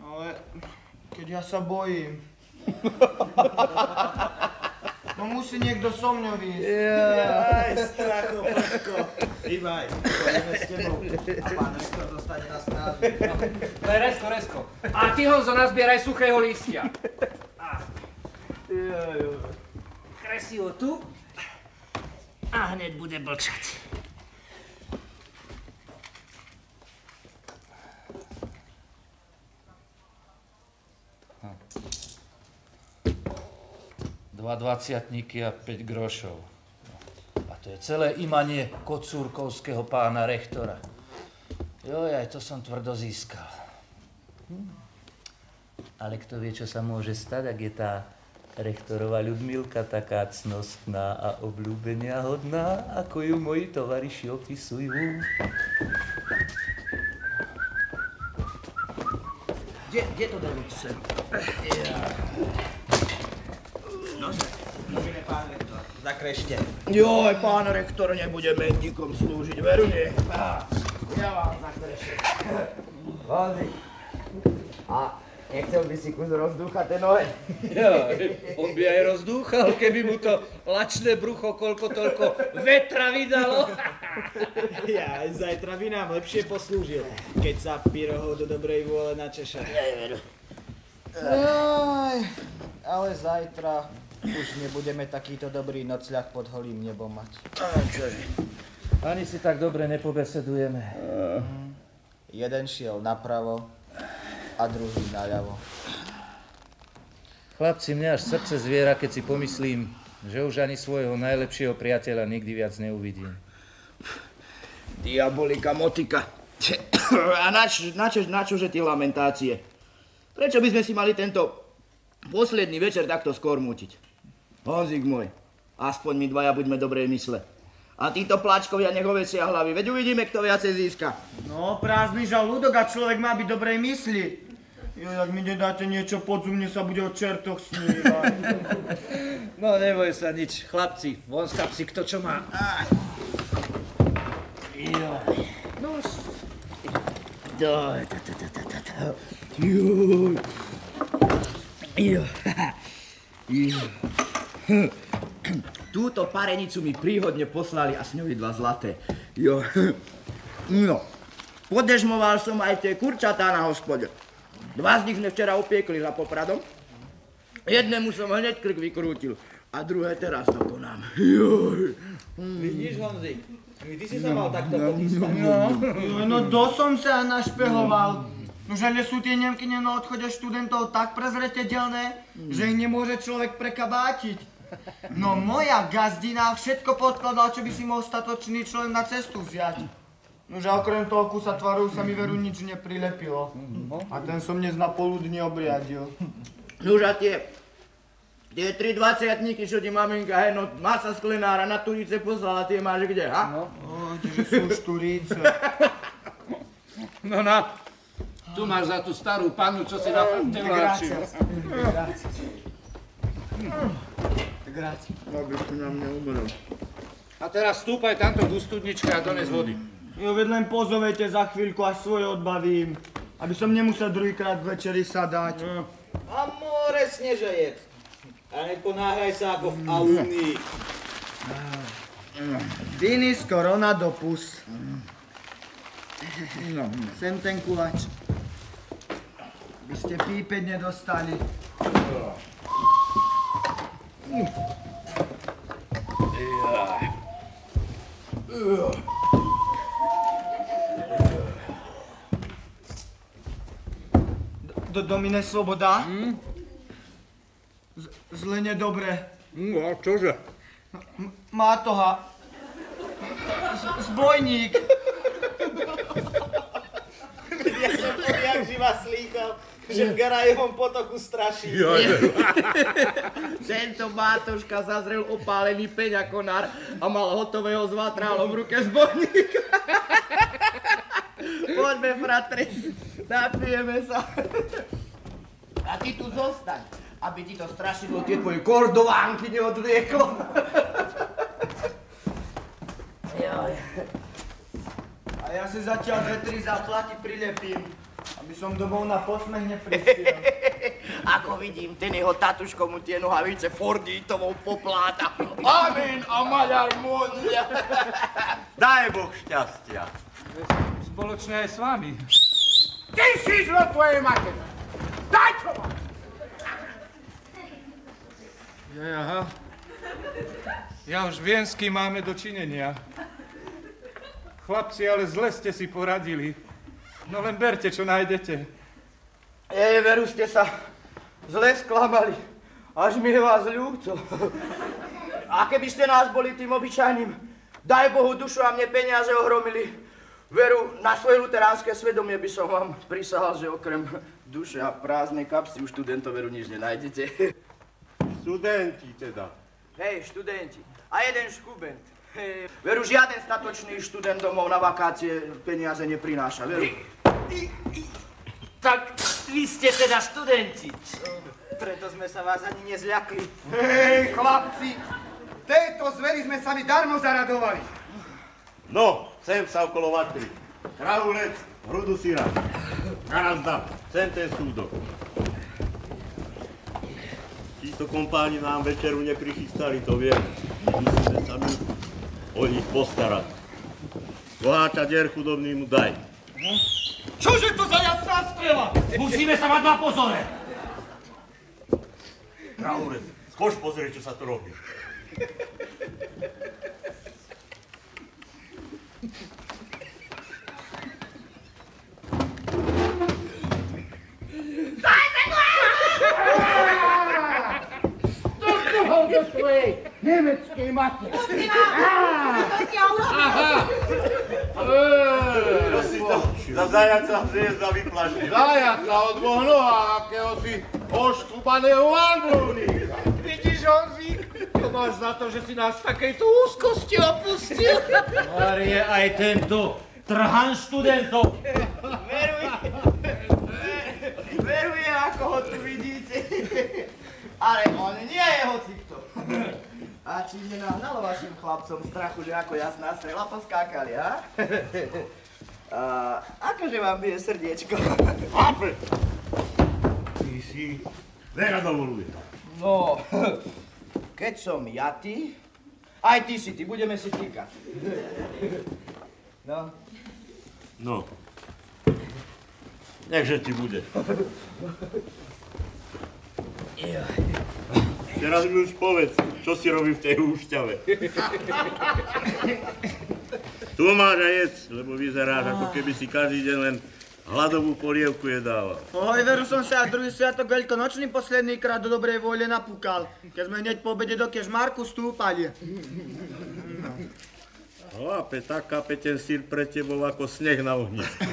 Speaker 7: Ale keď ja sa bojím. No musí niekto so mňou ísť.
Speaker 8: Jaj, stracho, prčko. Rýbaj, pôjdeme s tebou. A pán rektor zostane na stráži.
Speaker 6: Resko. A ty, Honzo, nazbieraj suchého lístia. Kresí ho tu a hneď bude blčať. Dva dvaciatníky a 5 grošov. A to je celé imanie kocúrkovského pána rektora. Jojaj, to som tvrdo získal. Ale kto vie, čo sa môže stať, ak je tá rektorová Ľudmilka taká cnostná a obľúbenia hodná, ako ju moji tovariši opisujú.
Speaker 7: Kde to dajú sem? Nože, novine, pán rektor, zakrešte. Joj, pán rektor nebude medníkom slúžiť, veru nie? Ja vám zakrešem. Honzik, a nechcel by si kus rozdúchať ten oheň?
Speaker 6: Ja, on by aj rozdúchal, keby mu to lačné brucho koľko toľko vetra vydalo.
Speaker 8: Ja, aj zajtra by nám lepšie poslúžil, keď sa pyrohov do dobrej vôle načeša. Aj, ale zajtra už nebudeme takýto dobrý nocľah pod holým nebom mať.
Speaker 7: Čože?
Speaker 6: Ani si tak dobre nepobesedujeme.
Speaker 8: Jeden šiel napravo a druhý naľavo.
Speaker 6: Chlapci, mňa až srdce zviera, keď si pomyslím, že už ani svojho najlepšieho priateľa nikdy viac neuvidím.
Speaker 7: Diabolika motika. A na čože tie lamentácie? Prečo by sme si mali tento posledný večer takto skôr mútiť? Honzik môj, aspoň my dvaja buďme dobrej mysle. A títo pláčkovia nech ovesia hlavy, veď uvidíme, kto viacej získa.
Speaker 9: No, prázdny žalúdok a človek má byť dobrej mysli. Jo, ak mi nedáte niečo podzumne, sa bude o čertoch snívať.
Speaker 6: No, neboj sa nič, chlapci, von z kapsy, kto čo má.
Speaker 7: Túto parenicu mi príhodne poslali a s ňou 2 zlaté. Jo. No, podežmoval som aj tie kurčatá na hospode. 2 z nich sme včera opiekli za Popradom. Jednému som hneď krk vykrútil a druhé teraz dokonám. Joj.
Speaker 8: Vidíš, Honzik, ty si sa mal takto potískať.
Speaker 9: No, som sa našpehoval. No, že sú tie Nemkyne na odchode študentov tak prezreteľné, že ich nemôže človek prekabátiť. No, moja gazdina všetko podkladala, čo by si mohol statočný človek na cestu vziať. Nože okrem toho kusa tvaru sa mi veru nič neprilepilo. A ten som dnes na poludne obriadil.
Speaker 7: Nože a tie 3 dvaciatníky, čo ti maminka, hej, no masa sklenára na Turíce poslala, tie máš kde, ha?
Speaker 9: No, že sú už Turíce.
Speaker 6: No na, tu máš za tú starú panu, čo si na fronte vláčil.
Speaker 9: Grazie.
Speaker 7: Aby si na mne umrel.
Speaker 6: A teraz stúpaj tamto k studničke a dones vody.
Speaker 9: Jo, veď len pozovejte za chvíľku, až svoje odbavím. Aby som nemusel druhýkrát večeri sadať.
Speaker 8: A more snežejec. A neponáhľaj sa ako v alumnii.
Speaker 9: Dinis korona dopus. Sem ten kulač. By ste pípeť nedostali. Domine Sloboda? Zle nedobre.
Speaker 6: No a čože?
Speaker 9: Mátoha. Zbojník.
Speaker 8: Ja som jak živa slýchal, že v Garajevom potoku straší.
Speaker 7: Tento Mátoška zazrel opálený peňakonár a mal hotového s vatrálom v ruke zbojníka. Poďme, fratri, napijeme sa. A ty tu zostaň, aby ti to strašidlo tie tvoje kordovánky neodvlieklo.
Speaker 9: A ja si zatiaľ 2-3 záplaty prilepím, aby som domov na posmech neprispiel.
Speaker 7: Ako vidím, ten jeho tatuško mu tie nohavice Fordítovou popláta. Amen a maľar môj.
Speaker 10: Daj Boh šťastia.
Speaker 6: Spoločne aj s vami.
Speaker 10: Ty si zlo tvojej materi. Daj čo ma!
Speaker 6: Aha. Ja už viem, s kým máme dočinenia. Chlapci, ale zle ste si poradili. No len berte, čo nájdete.
Speaker 7: Veru ste sa zle sklamali. Až mi je vás ľúto. A keby ste nás boli tým obyčajným, daj Bohu dušu a mne peniaze ohromili, Veru, na svoje luteránske svedomie by som vám prisahal, že okrem duše a prázdnej kapsy u študentov veru nič nenájdete.
Speaker 11: Študenti teda.
Speaker 7: Hej, študenti. A jeden škubent. Veru, žiaden statočný študent domov na vakácie peniaze neprináša, veru.
Speaker 5: Tak vy ste teda študenti.
Speaker 7: Preto sme sa vás ani nezľakli.
Speaker 10: Hej, chlapci, tejto zveri sme sa mi darmo zaradovali.
Speaker 11: No, sem sa okolo vatry. Krahulec, hrudu syra. Narazda, sem ten súdok. Títo kompáni nám večeru neprichystali, to viem. Musíme sa mi o nich postarať. Boháča der chudobný mu daj.
Speaker 10: Čože to za jasná strela?
Speaker 5: Musíme sa mať na pozore.
Speaker 11: Krahulec, skoč pozrieť, čo sa tu robí.
Speaker 10: Do svojej nemeckej matky.
Speaker 11: Čo si to za zajaca hviezda vyplašil?
Speaker 10: Zajaca o dvoch nohách, akéhosi oškupaného vandrovníka. Vidíš, Honzík, to máš za to, že si nás v takejto úzkosti opustil.
Speaker 5: Marie, aj tento trhan študentov.
Speaker 7: Veruje, ako ho tu vidíte. Ale on nie je hocikto. A či nenahnalo vašim chlapcom strachu, že ako jasná strela poskákali, a? Akože vám bije srdiečko?
Speaker 11: Chlape! Ty si veľa dovoluje.
Speaker 7: No, keď som ja ty, aj ty si ty, budeme si týkať. No.
Speaker 11: No. Nechže ti bude. Teraz mi už povedz, čo si robí v tej úšťave. Tu máš a jedz, lebo vyzeráš, ako keby si každý deň len hladovú polievku jedával.
Speaker 9: Oj, veru som sa druhý sviatok veľkonočný posledný krát do dobrej vôle napúkal, keď sme hneď po obede do Kežmarku stúpali.
Speaker 11: Chlape, tak kape ten sír pre tebou ako sneh na ohnisku.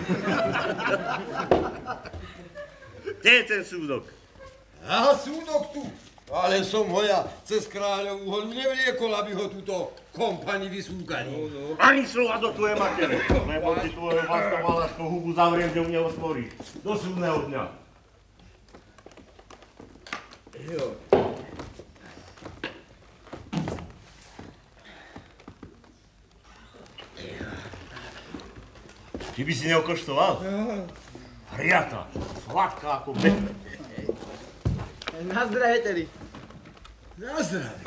Speaker 11: Kde je ten súdok?
Speaker 10: Aha, súdok tu. Ale som ho ja cez kráľovú horu nevliekol, aby ho túto kompani vysúkali.
Speaker 11: Ani slova do tvojej matere, lebo ti tvojho vlastnou valaškou hubu zavriem, že u neho stvoríš. Do súdneho dňa.
Speaker 10: Jo.
Speaker 11: Ty by si neokoštoval? Hriata, sladká ako med.
Speaker 9: Na zdravie tedy.
Speaker 10: Na zdravie.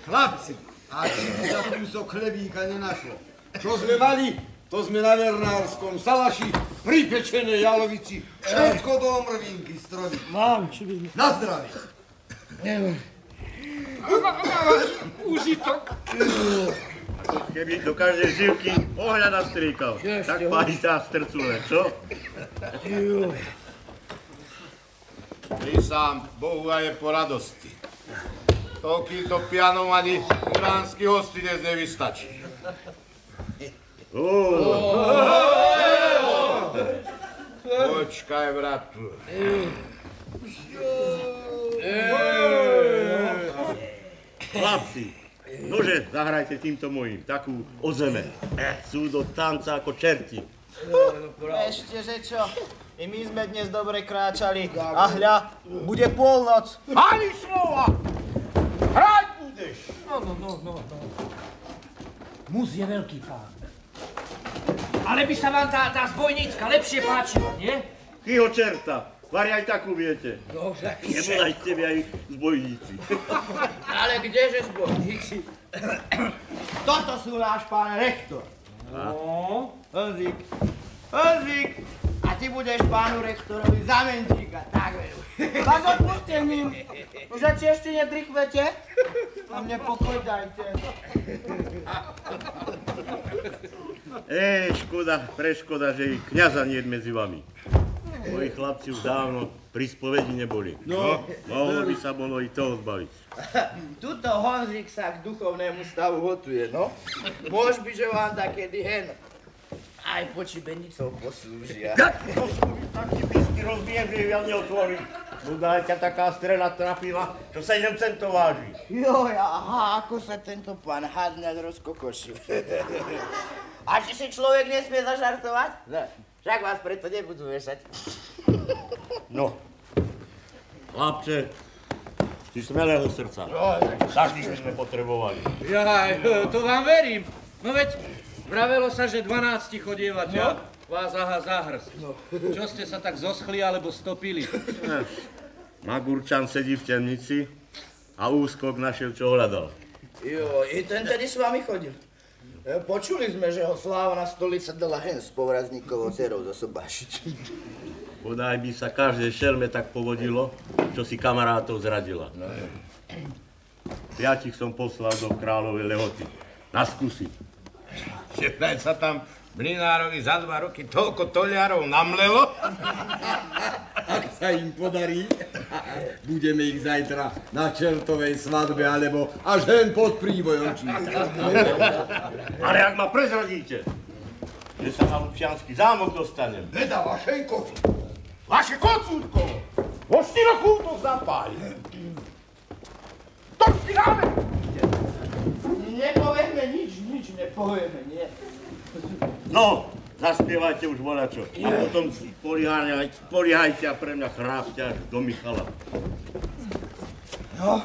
Speaker 10: Chlapci, a či by sa kúsok chlebíka nenašlo. Čo sme mali, to sme na Vernárskom salaši, pri pečenej jalovici, všetko do omrvinky stroni.
Speaker 5: Mám, či by...
Speaker 10: Na zdravie. Užitok.
Speaker 11: Keby do každej živky ohľada stríkal, tak páni tá strcule, čo?
Speaker 10: Ty sám, Bohu aj je po radosti. Toľkýmto pianom ani iránsky hostinec nevystačí. Počkaj, bratu.
Speaker 11: Chlapci, nože zahrajte týmto mojím takú o zeme. Sú do tanca ako čerti.
Speaker 7: Ešte, že čo? I my sme dnes dobre kráčali. A hľa, bude polnoc.
Speaker 10: Ani slova! Hrať budeš!
Speaker 5: No. Mus je veľký pán. Ale by sa vám tá zbojnícka lepšie páčila, nie?
Speaker 11: Kýho čerta, vari aj takú viete.
Speaker 5: Nože.
Speaker 11: Nebudajte mi aj zbojníci.
Speaker 7: Ale kdeže zbojníci? Toto sú náš pán rektor.
Speaker 5: No?
Speaker 7: Honzík, ty budeš pánu rektorovi za mentíka, tak veru.
Speaker 9: Tak odpustením. Že či ešte nedrykvete? A mne pokoj dajte.
Speaker 11: Preškoda, že i kňaza nie je medzi vami. Moji chlapci už dávno pri spovedi neboli. No, mohlo by sa bolo i toho zbaviť.
Speaker 7: Tuto Honzik sa k duchovnému stavu hotuje, no. Môž by, že vám takedy hen aj po čibenicou poslúžia.
Speaker 11: Tak ti písky rozbijem, že ja neotvorím. Budá ťa taká strela trafila, čo 7 centov váži.
Speaker 7: Joj, aha, ako sa tento pán Hadňák rozkokošil. A či si človek nesmie zažartovať? No, však vás preto nebudú vešať.
Speaker 11: No, chlapče, si smelého srdca. Takých by sme potrebovali.
Speaker 6: Jaj, to vám verím. No veď, vravelo sa, že 12 chodievate, no? Vás aha zahrst. No. Čo ste sa tak zoschli alebo stopili?
Speaker 11: Magurčan sedí v temnici a úskok našiel, čo hľadal.
Speaker 7: Jo, i ten tedy s vami chodil. Počuli sme, že ho slávna stolica dala hen s povrazníkovou dcerou zosobášiť.
Speaker 11: Bodaj by sa každej šelme tak povodilo, čo si kamarátov zradila. No. 5 som poslal do kráľovej Lehoty. Na skúsiť.
Speaker 1: Četaj sa tam Mlynárovi za 2 roky toľko toliarov namlelo?
Speaker 10: Ak sa im podarí, budeme ich zajtra na čertovej svadbe, alebo až hen pod príbojom čítať.
Speaker 11: Ale ak ma prezradíte, že sa na Lubčiansky zámok dostanem.
Speaker 10: Beda, Vašenko!
Speaker 1: Vaše kocúrko! Vo 4 kútoch zapáli. To stiráme!
Speaker 7: Nepovieme nič nepovieme, nie.
Speaker 11: No, zaspievajte už voľačo. A potom políhajte a pre mňa chrápte až do Michala.
Speaker 7: No.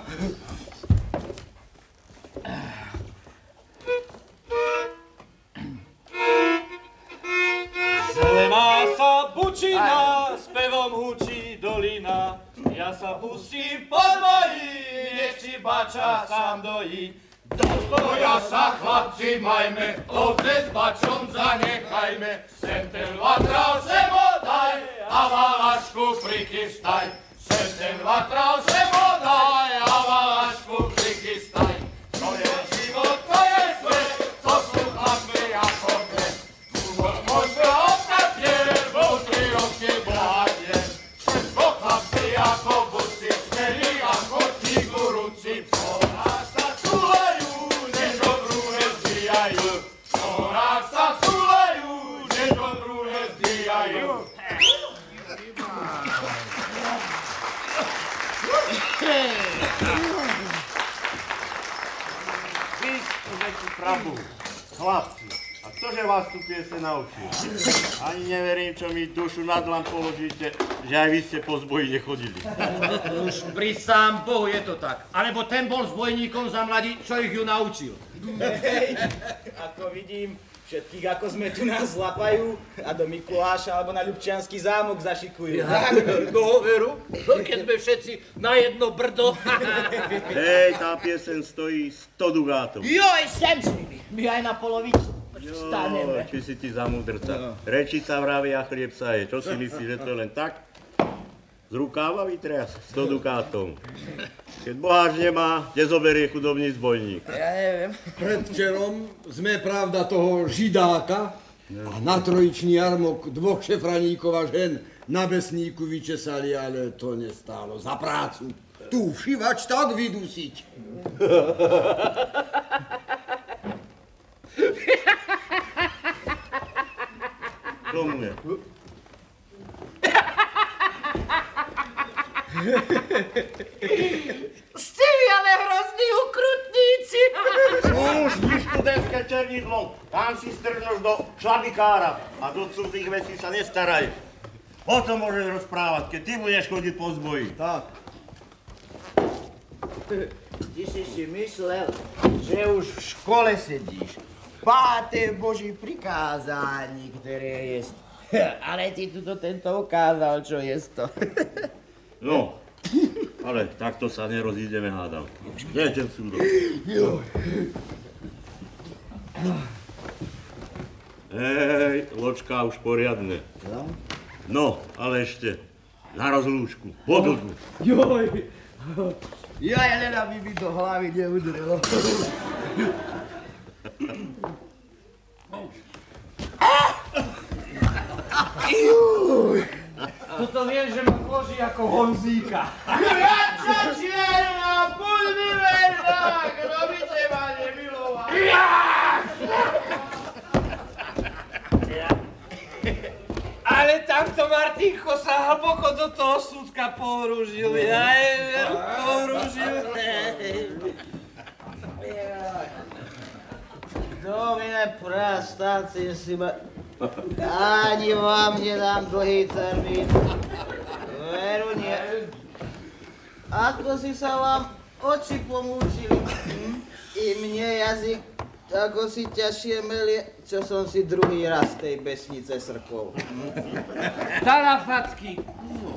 Speaker 6: Zelená sa bučina, spevom hučí dolina. Ja sa pustím po zvoji, nech si bača sám dojí. Do stoja sa chlapci majme, ovce s bačom zanechajme. Sem ten vatral sem odaj a valašku prikystaj. Sem ten vatral sem odaj a valašku prikystaj. To je život, to je svet, to sú chlapci ako dnes. Môžeme ostatne, vnútri roky bohatne. Všetko chlapci ako buci, smeli ako tigurúci. Porách sa túlajú, než do brúne zdvíjajú. Porách sa túlajú, než do brúne zdvíjajú.
Speaker 11: Vy ste si pravdu, chlapci. A ktože vás tu piese naučil? Ani neverím, čo mi dušu na dlan položíte, že aj vy ste po zboji nechodili.
Speaker 6: Už pri sám Bohu je to tak. Alebo ten bol zbojníkom za mladí, čo ich ju naučil.
Speaker 7: Hej, ako vidím, všetkých ako sme tu nás zlapajú a do Mikuláša alebo na Ľubčiansky zámok zašikujú.
Speaker 6: Do hoveru, keď sme všetci na jedno brdo.
Speaker 11: Hej, tá piesen stojí 100 dugátov.
Speaker 7: Joj, sem s nimi, my aj na polovicu. Staneme.
Speaker 11: Či si ti za múdrca. Rečica vraví a chlieb sa je. Čo si myslíš, že to je len tak? Z rukáva vytrias 100 dukátov. Keď boháč nemá, kde zoberie chudobný zbojník?
Speaker 7: Ja neviem.
Speaker 10: Predvčerom sme, pravda, toho židáka a na trojičný jarmok 2 šefraníkov a žen na besníku vyčesali, ale to nestálo za prácu. Tu všivač tak vydusiť.
Speaker 11: Komu je?
Speaker 3: Ste vy ale hrozný ukrutníci.
Speaker 11: Už vy študentské černidlo, tam si strňoš do šlabikára a do cudzých vecí sa nestaraj. Potom môžeš rozprávať, keď ty budeš chodiť po zboji.
Speaker 10: Tak.
Speaker 7: Ty si myslel, že už v škole sedíš. Páté Boží prikázání, ktoré je. Ale ti tu tento ukázal, čo je to.
Speaker 11: No, ale takto sa nerozídeme, hádam. Kde je ten súdok? Hej, ločka už poriadne. No, ale ešte na rozlúčku, podlku.
Speaker 7: Joj, ja len aby mi do hlavy neudrelo. Juj, toto viem, že ma zloží ako Honzíka.
Speaker 9: Jača čierna, buď mi verná, kto by teba nemiloval.
Speaker 7: Ale tamto Martinko sa hlboko do toho súdka pohrúžil. Pohrúžil.
Speaker 8: Kto mi neprastáci si ma... Ani vám nedám dlhý termín. Veru nie. Ako si sa vám oči pomúčili, i mne jazyk, ako si ťažšie melie, čo som si druhý raz tej besnice srkol.
Speaker 7: Talafatky,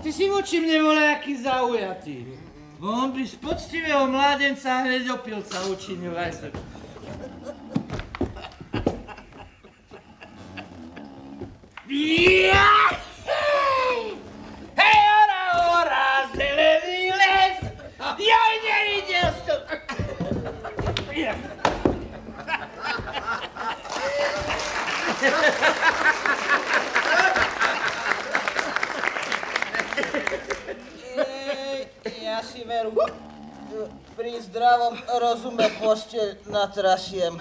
Speaker 7: ty si voči mne voľajaký zaujatý. On by z poctivého mládenca hneď opilca učinil aj sa. Hej, ora, zelený les, joj, nevidel som.
Speaker 8: Ja si veru, pri zdravom rozume posteľ natrašiem.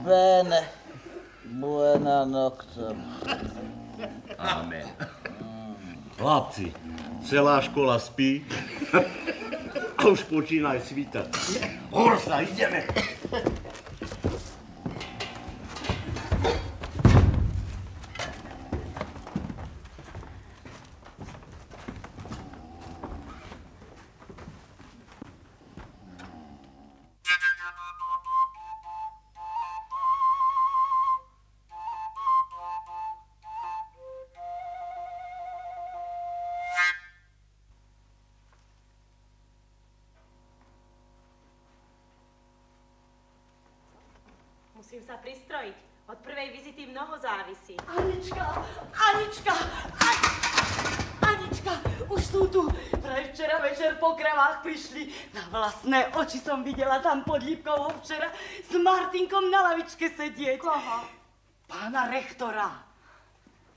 Speaker 8: Bene, buena noctem.
Speaker 11: Amen. Chlapci, celá škola spí a už počína aj svítať. Horsa, ideme!
Speaker 4: Musím sa pristrojiť. Od prvej vizity mnoho závisí.
Speaker 2: Anička, Anička, už sú tu. Práve včera večer po kravách prišli. Na vlastné oči som videla tam pod Lípkovou včera s Martinkom na lavičke sedieť.
Speaker 4: Koho?
Speaker 2: Pána rektora.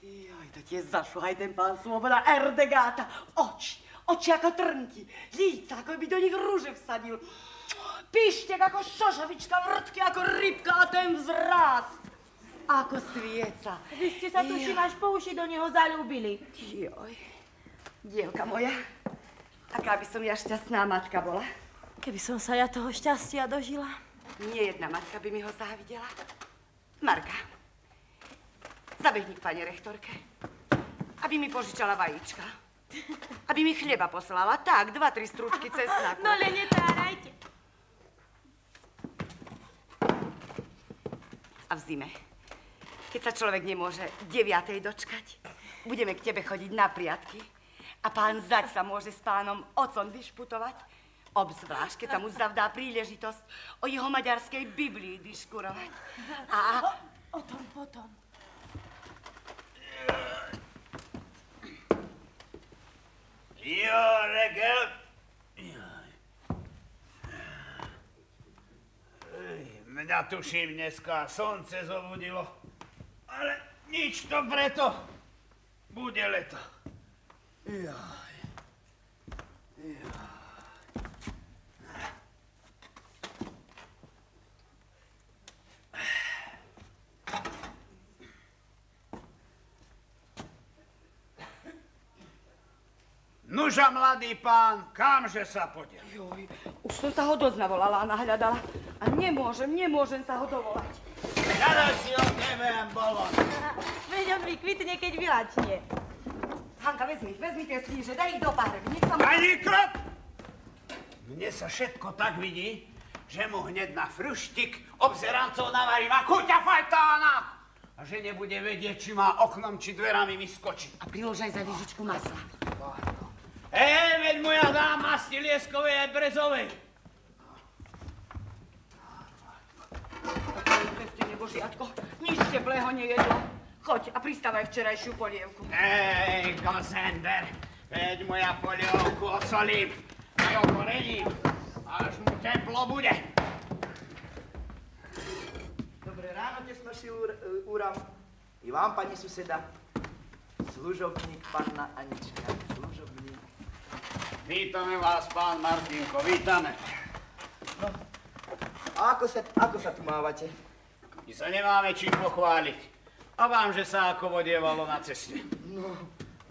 Speaker 2: Joj, to tie zašuhaj ten pán Svoboda Erdegáta. Oči ako trnky, líca, ako by do nich rúže vsadil. Pištek ako šošovička, vrtky ako rybka a ten vzrast. Ako svieca.
Speaker 4: Vy ste sa tuším až po uši do neho zaľúbili.
Speaker 2: Joj, dievka moja, aká by som ja šťastná matka bola.
Speaker 4: Keby som sa ja toho šťastia dožila.
Speaker 2: Nie jedna matka by mi ho závidela. Marka, zabehni k pani rektorke, aby mi požičala vajíčka. Aby mi chleba poslala, tak, 2-3 stručky cesnaku.
Speaker 4: No len netárajte.
Speaker 2: A v zime, keď sa človek nemôže 9. dočkať, budeme k tebe chodiť na priatky a pán Zať sa môže s pánom otcom dišputovať, obzvlášť, keď sa mu zavdá príležitosť o jeho maďarskej Biblii diškurovať. A
Speaker 4: o tom potom.
Speaker 1: Jo, regel. Mňa tuším dneska slnce zobudilo, ale nič to preto. Bude leto. Jaj. Nuža, mladý pán, kamže sa podiel?
Speaker 2: joj, už som sa ho dosť navolala a nahľadala a nemôžem sa ho dovolať.
Speaker 1: Žiadaj si o tebe, bolon.
Speaker 4: Veď on vykvitne, keď vylačne.
Speaker 2: Hanka, vezmi tie slíže, daj ich do párek, nech sa mu...
Speaker 1: Ani krok! Mne sa všetko tak vidí, že mu hneď na fruštik obzerancov navarím a kuťa fajtána! A že nebude vedieť, či má oknom, či dverami vyskočiť.
Speaker 2: A prilož aj za lyžičku masla.
Speaker 1: Veď moja dáma z Tilieskovej aj Brezovej.
Speaker 2: Peste nebožiatko, nič teplého nejedlo. Choď a pristávaj včerajšiu polievku.
Speaker 1: Ej, Gosender, veď moja polievku osolím a okorením, až mu teplo bude.
Speaker 7: Dobré ráno, tesnoší úram. I vám, pani suseda. Služobník, panna Anička. Služobník.
Speaker 1: Vítame vás, pán Martinko, vítame.
Speaker 7: No, a ako sa tu mávate?
Speaker 1: My sa nemáme čím pochváliť. A vám, že sa ako vodievalo na ceste.
Speaker 7: No,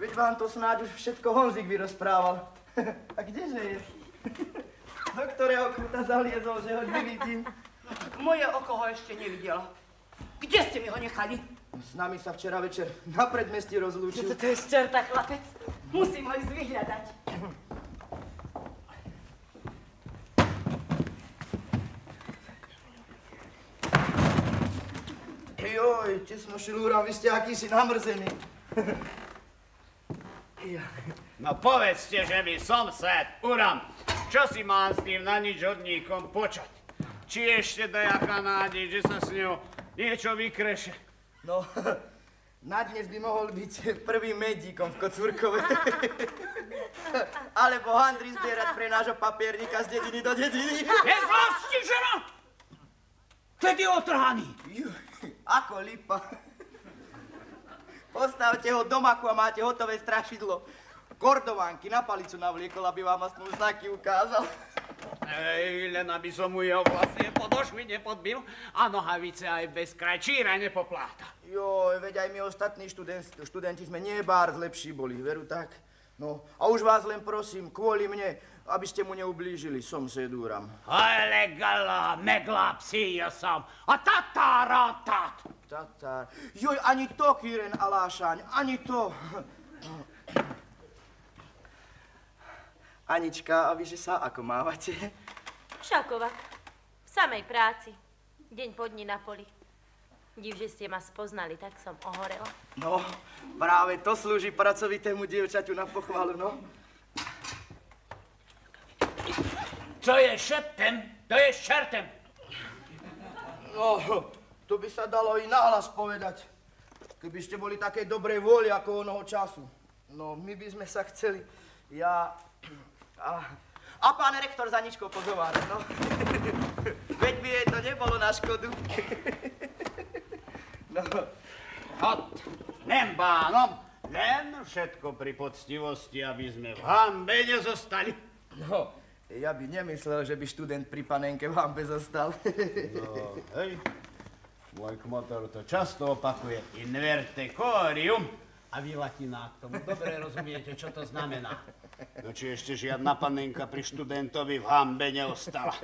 Speaker 7: veď vám to snáď už všetko Honzik vyrozprával. A kdeže je? Do ktorého kúta zaliezol, že ho nevidím?
Speaker 2: Moje oko ho ešte nevidelo. Kde ste mi ho nechali?
Speaker 7: S nami sa včera večer na predmestí rozlúčil.
Speaker 2: To je šťerta chlapec. Musím ho ísť vyhľadať.
Speaker 7: Joj, tesnoší úram, vy ste akýsi namrzený.
Speaker 1: No povedzte, že mi somsed, Uram, čo si mám s tým na nič hodníkom počať? Či ešte dajaká nádej, že sa s ňou niečo vykreše?
Speaker 7: No, na dnes by mohol byť prvým medíkom v Kocúrkove. Alebo handry zbierať pre nášho papierníka z dediny do dediny.
Speaker 1: Nezvlášti, žena! Kedy otrhaný?
Speaker 7: Ako lipa. Postavte ho domaku a máte hotové strašidlo. Kordovánky na palicu navliekol, aby vám aspoň znaky ukázal.
Speaker 1: Ej, len aby som mu jeho vlastne podošvy nepodbil a nohavice aj bez krajčíra nepopláta.
Speaker 7: Joj, veď aj my ostatní študenti sme nebárs lepší boli, veru tak? No, a už vás len prosím, kvôli mne, aby ste mu neublížili, somsed Úram.
Speaker 1: Ale gala, megla psi ja som, a tatáratat.
Speaker 7: Tatár. Joj, ani to, Kýren Alášáň, ani to. Anička, a vy, že sa ako mávate?
Speaker 4: Všakovak, v samej práci, deň po dni na poli. Div, že ste ma spoznali, tak som ohorela.
Speaker 7: No, práve to slúži pracovitému dievčaťu na pochvalu, no.
Speaker 1: Co je šeptem, to je šertem.
Speaker 7: No, to by sa dalo i nahlas povedať, keby ste boli takej dobrej vôli ako onoho času. No, my by sme sa chceli, a pán rektor za ničkou pozovárať, no. Veď by jej to nebolo na škodu. No.
Speaker 1: Hot, nembánom, len všetko pri poctivosti, aby sme v hanbe nezostali.
Speaker 7: No, ja by nemyslel, že by študent pri panenke v hanbe zostal.
Speaker 1: No, hej, môj kmotor to často opakuje. Inverte corium. A vy latinák tomu dobre rozumiete, čo to znamená. No či ešte žiadna panenka pri študentovi v hanbe neostala.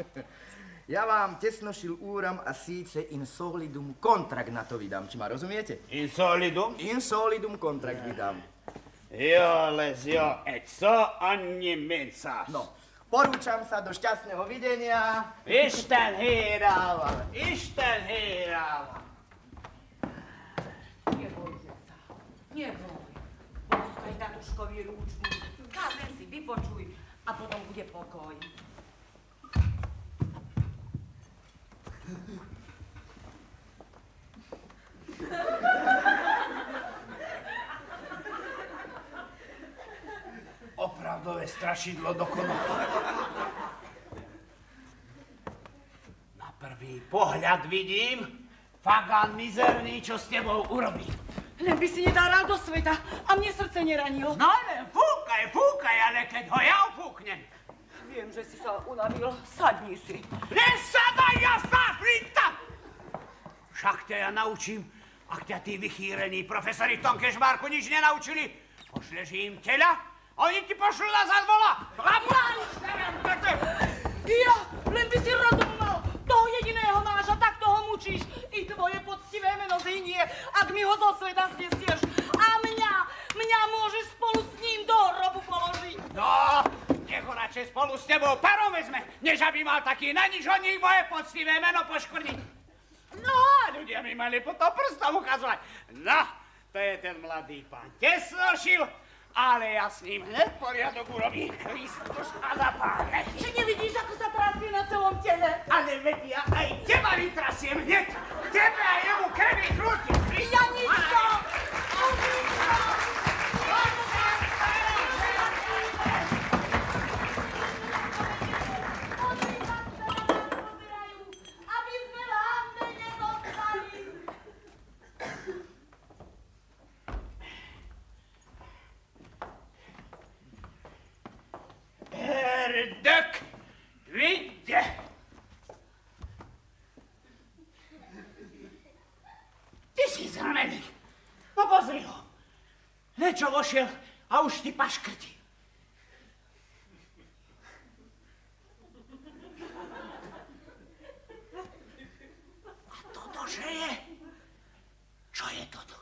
Speaker 7: Ja vám, tesnošil Úram, a síce in solidum kontrakt na to vydám. Či ma rozumiete?
Speaker 1: In solidum?
Speaker 7: In solidum kontrakt vydám.
Speaker 1: Jo, lezio, et so anni mensas.
Speaker 7: No, porúčam sa do šťastného videnia.
Speaker 1: Isten hírával, Isten hírával.
Speaker 2: Nebojte sa, neboj. Poskaj tatuškovi rúčku, kázen si vypočuj a potom bude pokoj.
Speaker 1: Opravdové strašidlo dokonalo. Na prvý pohľad vidím, Fagan mizerný, čo s tebou urobí.
Speaker 2: Len by si nedáral do sveta a mne srdce neranilo.
Speaker 1: No len fúkaj, ale keď ho ja ofúknem.
Speaker 2: Viem, že si sa unavil, sadni si.
Speaker 1: Nesadaj, jasná flinta! Však ťa ja naučím, ak ťa tí vychýrení profesori v tom kežmárku nič nenaučili. Pošleš im teľa, oni ti pošlú nazad vola.
Speaker 2: Ja, len by si rozumel, toho jediného máš a tak toho mučíš. I tvoje poctivé meno zhynie, ak mi ho zo sveta znesieš. A mňa môžeš spolu s ním do hrobu položiť.
Speaker 1: No, nech ho radšej spolu s tebou parom vezme, než aby mal taký na nič hodník moje poctivé meno poškvrniť. No, ľudia mi mali potom prstom ukazovať. No, to je ten mladý pán Tesnošil, ale ja s ním hned poriadok urobím. Kristus a zapále.
Speaker 2: Že nevidíš, ako sa trasie na celom tele?
Speaker 1: Ale veď ja aj teba vytrasiem hneď. Tebe a jemu krvi krúti.
Speaker 2: Janičko!
Speaker 1: Pozri ho. Lečo vošiel a už ti paškrti. A toto, že je? Čo je toto?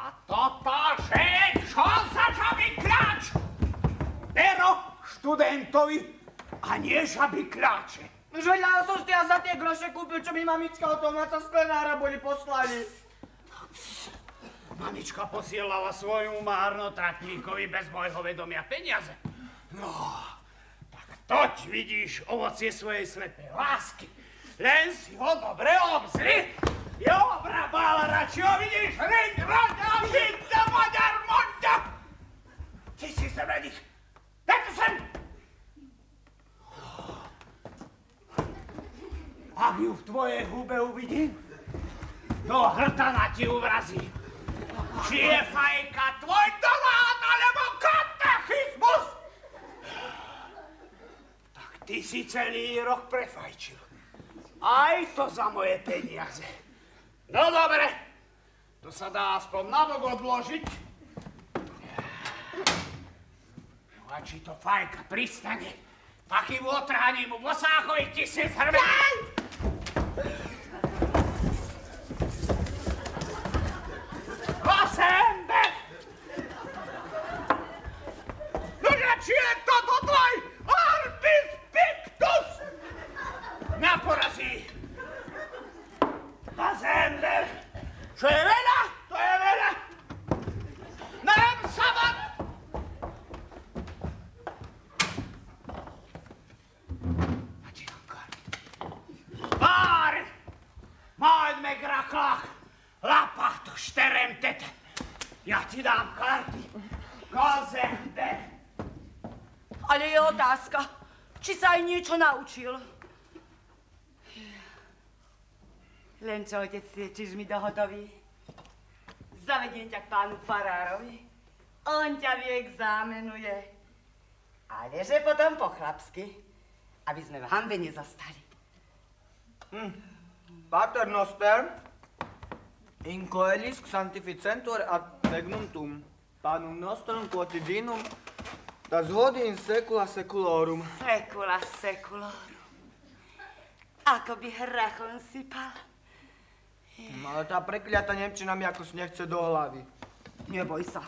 Speaker 1: A toto, že je? Čo za žabý kľač? Pero študentovi a nie žabý kľače.
Speaker 9: Že ja som si ja za tie groše kúpil, čo mi mamička od toho Maca Sklenára boli poslali.
Speaker 1: Mamička posielala svojmu márnotratníkovi bez môjho vedomia peniaze. No, tak toť vidíš ovocie svojej slepej lásky. Len si ho dobre obzri. Jo, brabála, čo vidíš? Ring, roda, vidda, modar, modda. Ty si zmených. Daj to sem. Ak ju v tvojej hube uvidím, do hrtana ti uvrazí. Či je fajka tvoj tomat, alebo katechizmus? Tak ty si celý rok prefajčil. Aj to za moje peniaze. No dobre, to sa dá aspoň nabok odložiť. No a či to fajka pristane, takým otrhaním mu vosáchovi 1000 hrvených. Vasembe! Nože, či je toto tvoj Arbis Pictus? Mňa porazí. Vasembe! Čo je veľa, to je veľa. Nerem sa vám! Pár! Majdme k raklách. Lapatu šterem tete. Ja ti dám karty. Kozembe.
Speaker 2: Ale je otázka, či sa aj niečo naučil. Len čo, otec, čiž mi dohotový? Zavediem ťa k pánu farárovi. On ťa vyexámenuje. Ale že potom po chlapsky, aby sme v hanbe nezastali.
Speaker 9: Pater noster, in coelis sanctificentur ad regnum tum, panum nostrum quotidianum, das hodie in secula seculorum.
Speaker 2: Secula seculorum. Ako by hrachom sypal.
Speaker 9: Ale tá prekliata nemčina mi ako nechce do hlavy.
Speaker 2: Neboj sa.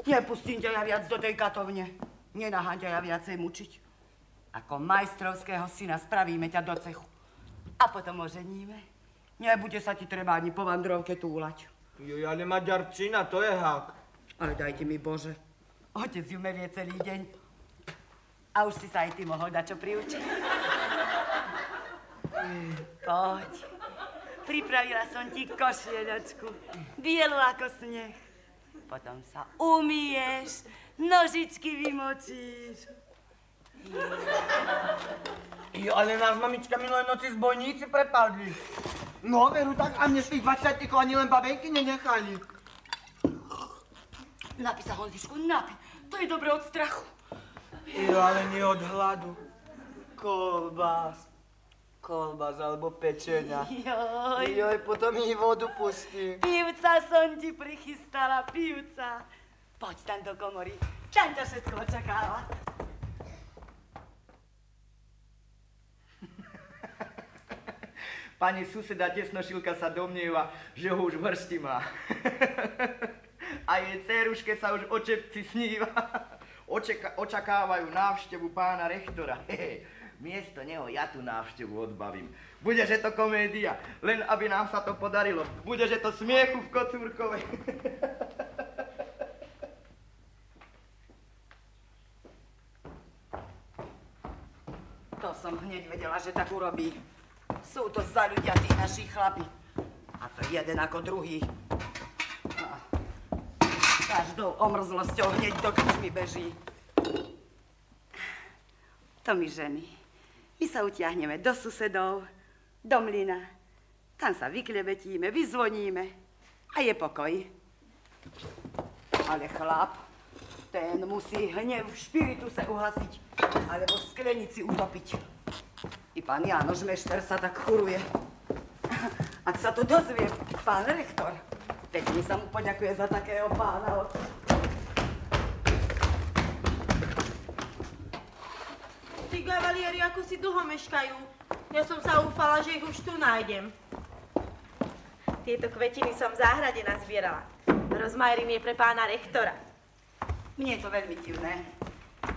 Speaker 2: Nepustím ťa ja viac do tej katovne. Nenaháň ťa ja viacej mučiť. Ako majstrovského syna spravíme ťa do cechu. A potom oženíme. Nebude sa ti treba ani po vandrovke túlať.
Speaker 9: Jo, ale maďarčina, to je hák.
Speaker 2: Ale dajte mi Bože. Otec ju merie celý deň. A už si sa aj ty mohol dačo priučiť. Poď. Pripravila som ti košieľočku. Bielu ako sneh. Potom sa umieš, nožičky vymočíš.
Speaker 9: Jo, ale nás mamička minulé noci zbojníci prepadli. No, veru tak, a mne z tých 20 ani len babenky nenechali.
Speaker 2: Napí sa, Honzičku, napí. To je dobre od strachu.
Speaker 9: Jo, ale nie od hladu. Kolbás alebo pečenia. Joj, potom mi vodu pustí.
Speaker 2: Pivca som ti prichystala, pivca. Poď tam do komory, tam ťa všetko očakáva.
Speaker 9: Pani suseda Tesnošilka sa domnieva, že ho už v hrsti má. A jej dceruške sa už o čepci sníva. Očakávajú návštevu pána rektora. Miesto neho ja tú návštevu odbavím. Budeže to komédia, len aby nám sa to podarilo. Budeže to smiechu v Kocúrkove.
Speaker 2: To som hneď vedela, že tak urobí. Sú to za ľudia tí naši chlapi. A to jeden ako druhý. Každou omrzlosťou hneď do krčmy beží. To my ženy. My sa utiahneme do susedov, do mlyna. Tam sa vyklebetíme, vyzvoníme a je pokoj. Ale chlap, ten musí hnev v špirituse uhasiť alebo v sklenici utopiť. I pán Jánoš Mešter sa tak churuje. Ak sa to dozvie pán rektor, pekne sa mu poďakuje za takého pána.
Speaker 4: Tí kavalieri ako si dlho meškajú. Ja som sa úfala, že ich už tu nájdem. Tieto kvetiny som v záhrade nazbierala. Rozmajerím je pre pána rektora.
Speaker 2: Mne je to veľmi divné,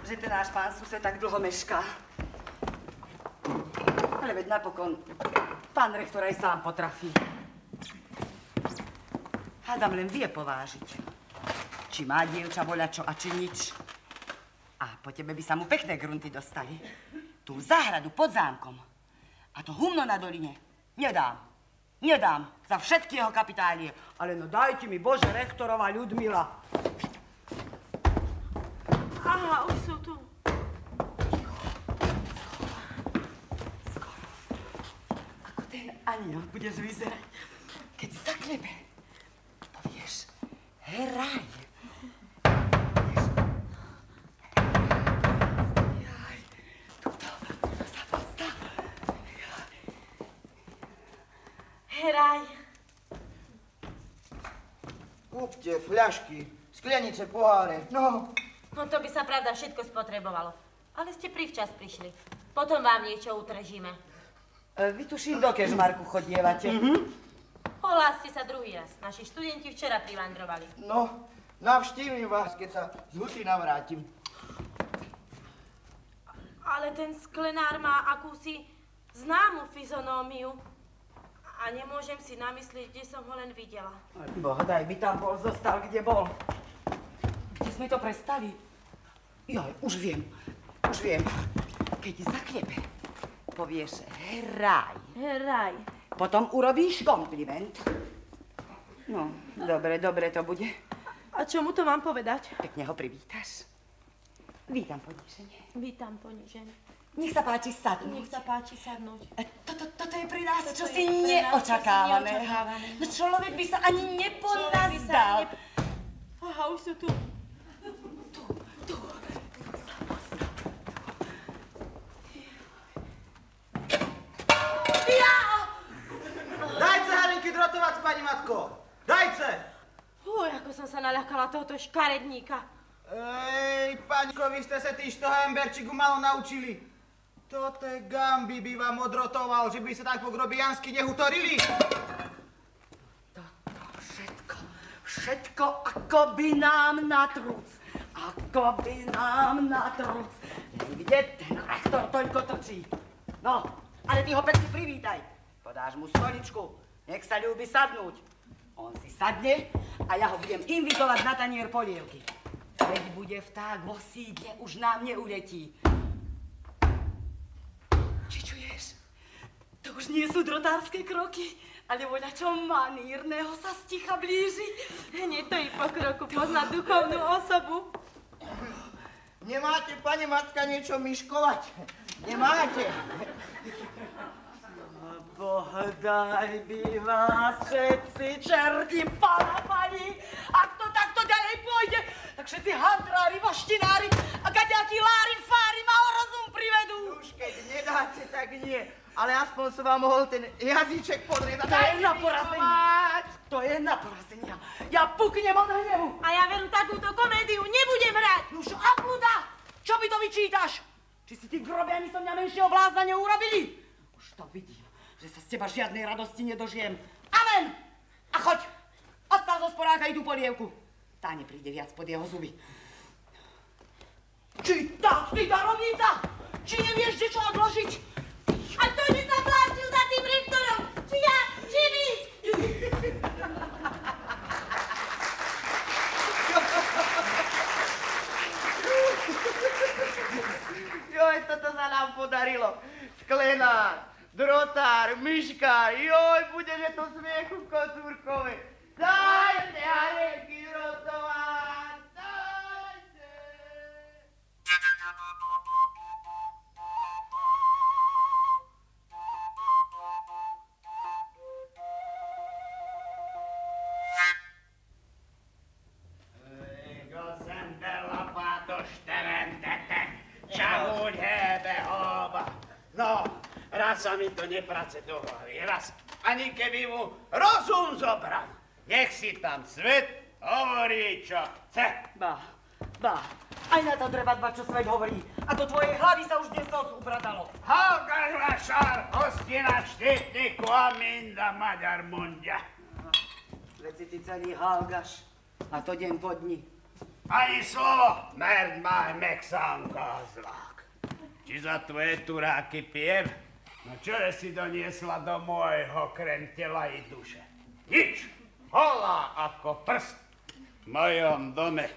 Speaker 2: že ten náš pán sused tak dlho mešká. Ale veď napokon pán rektor aj sám potrafí. Hádam len vie povážiť, či má dievča voľačo a či nič. A po tebe by sa mu pekné grunty dostali. Tú záhradu pod zámkom a to humno na doline nedám. Nedám za všetky jeho kapitálie. Ale no dajte mi, Bože, rektorová Ľudmila.
Speaker 4: Aha, už sú tu.
Speaker 2: Skoro. Ako ten aniel budeš vyzerať, keď zaklepe. Povieš, heraj.
Speaker 4: Heraj.
Speaker 7: Kúpte fľašky, sklenice, poháre, no.
Speaker 4: No to by sa pravda všetko spotrebovalo. Ale ste privčas prišli. Potom vám niečo utržíme.
Speaker 2: Vy tu do kežmarku chodievate.
Speaker 4: Ohláste sa druhý raz. Naši študenti včera privandrovali.
Speaker 7: No, navštívim vás, keď sa z huty navrátim.
Speaker 4: Ale ten sklenár má akúsi známu fyzonómiu. A nemôžem si namyslieť, kde som ho len videla.
Speaker 2: Bohdaj by tam bol, zostal, kde bol. Kde sme to prestali? Joj, už viem. Keď zaklepe, povieš heraj.
Speaker 4: Heraj.
Speaker 2: Potom urobíš kompliment. No, dobre to bude.
Speaker 4: A čo mu to mám povedať?
Speaker 2: Pekne ho privítaš. Vítam poníženie.
Speaker 4: Vítam poníženie.
Speaker 2: Nech sa páči sadnúť.
Speaker 4: Nech sa páči sadnúť.
Speaker 2: Toto je pre nás čosi neočakávané. No človek by sa ani neponazdal.
Speaker 4: Aha, už sú tu.
Speaker 2: Tu.
Speaker 7: Dajce, Harenky, drotovac, pani matko! Dajce!
Speaker 4: Ako som sa naľakala tohoto škaredníka.
Speaker 7: Ej, paňko, vy ste sa týž toho emberčiku malo naučili. Toto Gambi by vám odrotoval, že by sa tak po grobiansky nehutorili.
Speaker 2: Toto všetko ako by nám na trúc. Kde ten rektor toľko točí? No, ale ty ho pekne privítaj. Podáš mu stoličku, nech sa ľúbi sadnúť. On si sadne a ja ho budem invitovať na tanier polievky. Keď bude vták vo sídle, už nám neuletí. Či čuješ? To už nie sú drotárske kroky, ale voľačo manírneho sa sticha blíži.
Speaker 4: Hneď to i po kroku pozná duchovnú osobu.
Speaker 7: Nemáte, pani matka, niečo myškovať? Nemáte?
Speaker 2: Bohdaj by vás všetci čerti palapali. Ak to takto ďalej pôjde, tak všetci handrári, voštinári a kaďakí lári, fári ma o rozum privedú.
Speaker 7: Už keď nedáte, tak nie. Ale aspoň som vám mohol ten jazyček podriezať.
Speaker 2: To je na porazenia. Ja puknem od hnevu.
Speaker 4: A ja veru takúto komédiu nebudem hrať.
Speaker 2: Nuž a blúda, čo mi to vyčítaš? Či si tí grobiani so mňa menšieho blázna neurobili? Už to vidím, že sa z teba žiadnej radosti nedožijem. Amen! A choď, odstav zo sporáka i tú polievku. Tá nepríde viac pod jeho zuby. Či tá, ty darovnica? Či nevieš, kde čo odložiť?
Speaker 4: A kto by sa plátil za tým rektorom? Či ja, či vy?
Speaker 7: Joj, toto sa nám podarilo. Sklenár, drotár, myškár, joj, budeme to smiechu v Kocúrkove. Dajte, Harenky, drotovať, dajte!
Speaker 1: No, raz sa mi to neprace do hlavy. Raz, ani keby mu rozum zobral. Nech si tam svet hovorí, čo chce.
Speaker 2: Ba, aj na to treba dbať, čo svet hovorí. A do tvojej hlavy sa už dnes noc upratalo.
Speaker 1: Halgaš vašár, hostina štítniku a minda Maďar mundia.
Speaker 2: Veď si ty celý halgaš. A to deň po dni.
Speaker 1: Ani slovo, merd máj meksánka zlák. Či za tvoje turáky pijem? No čo je si doniesla do môjho krentela i duše? Nič, holá ako prst. V mojom dome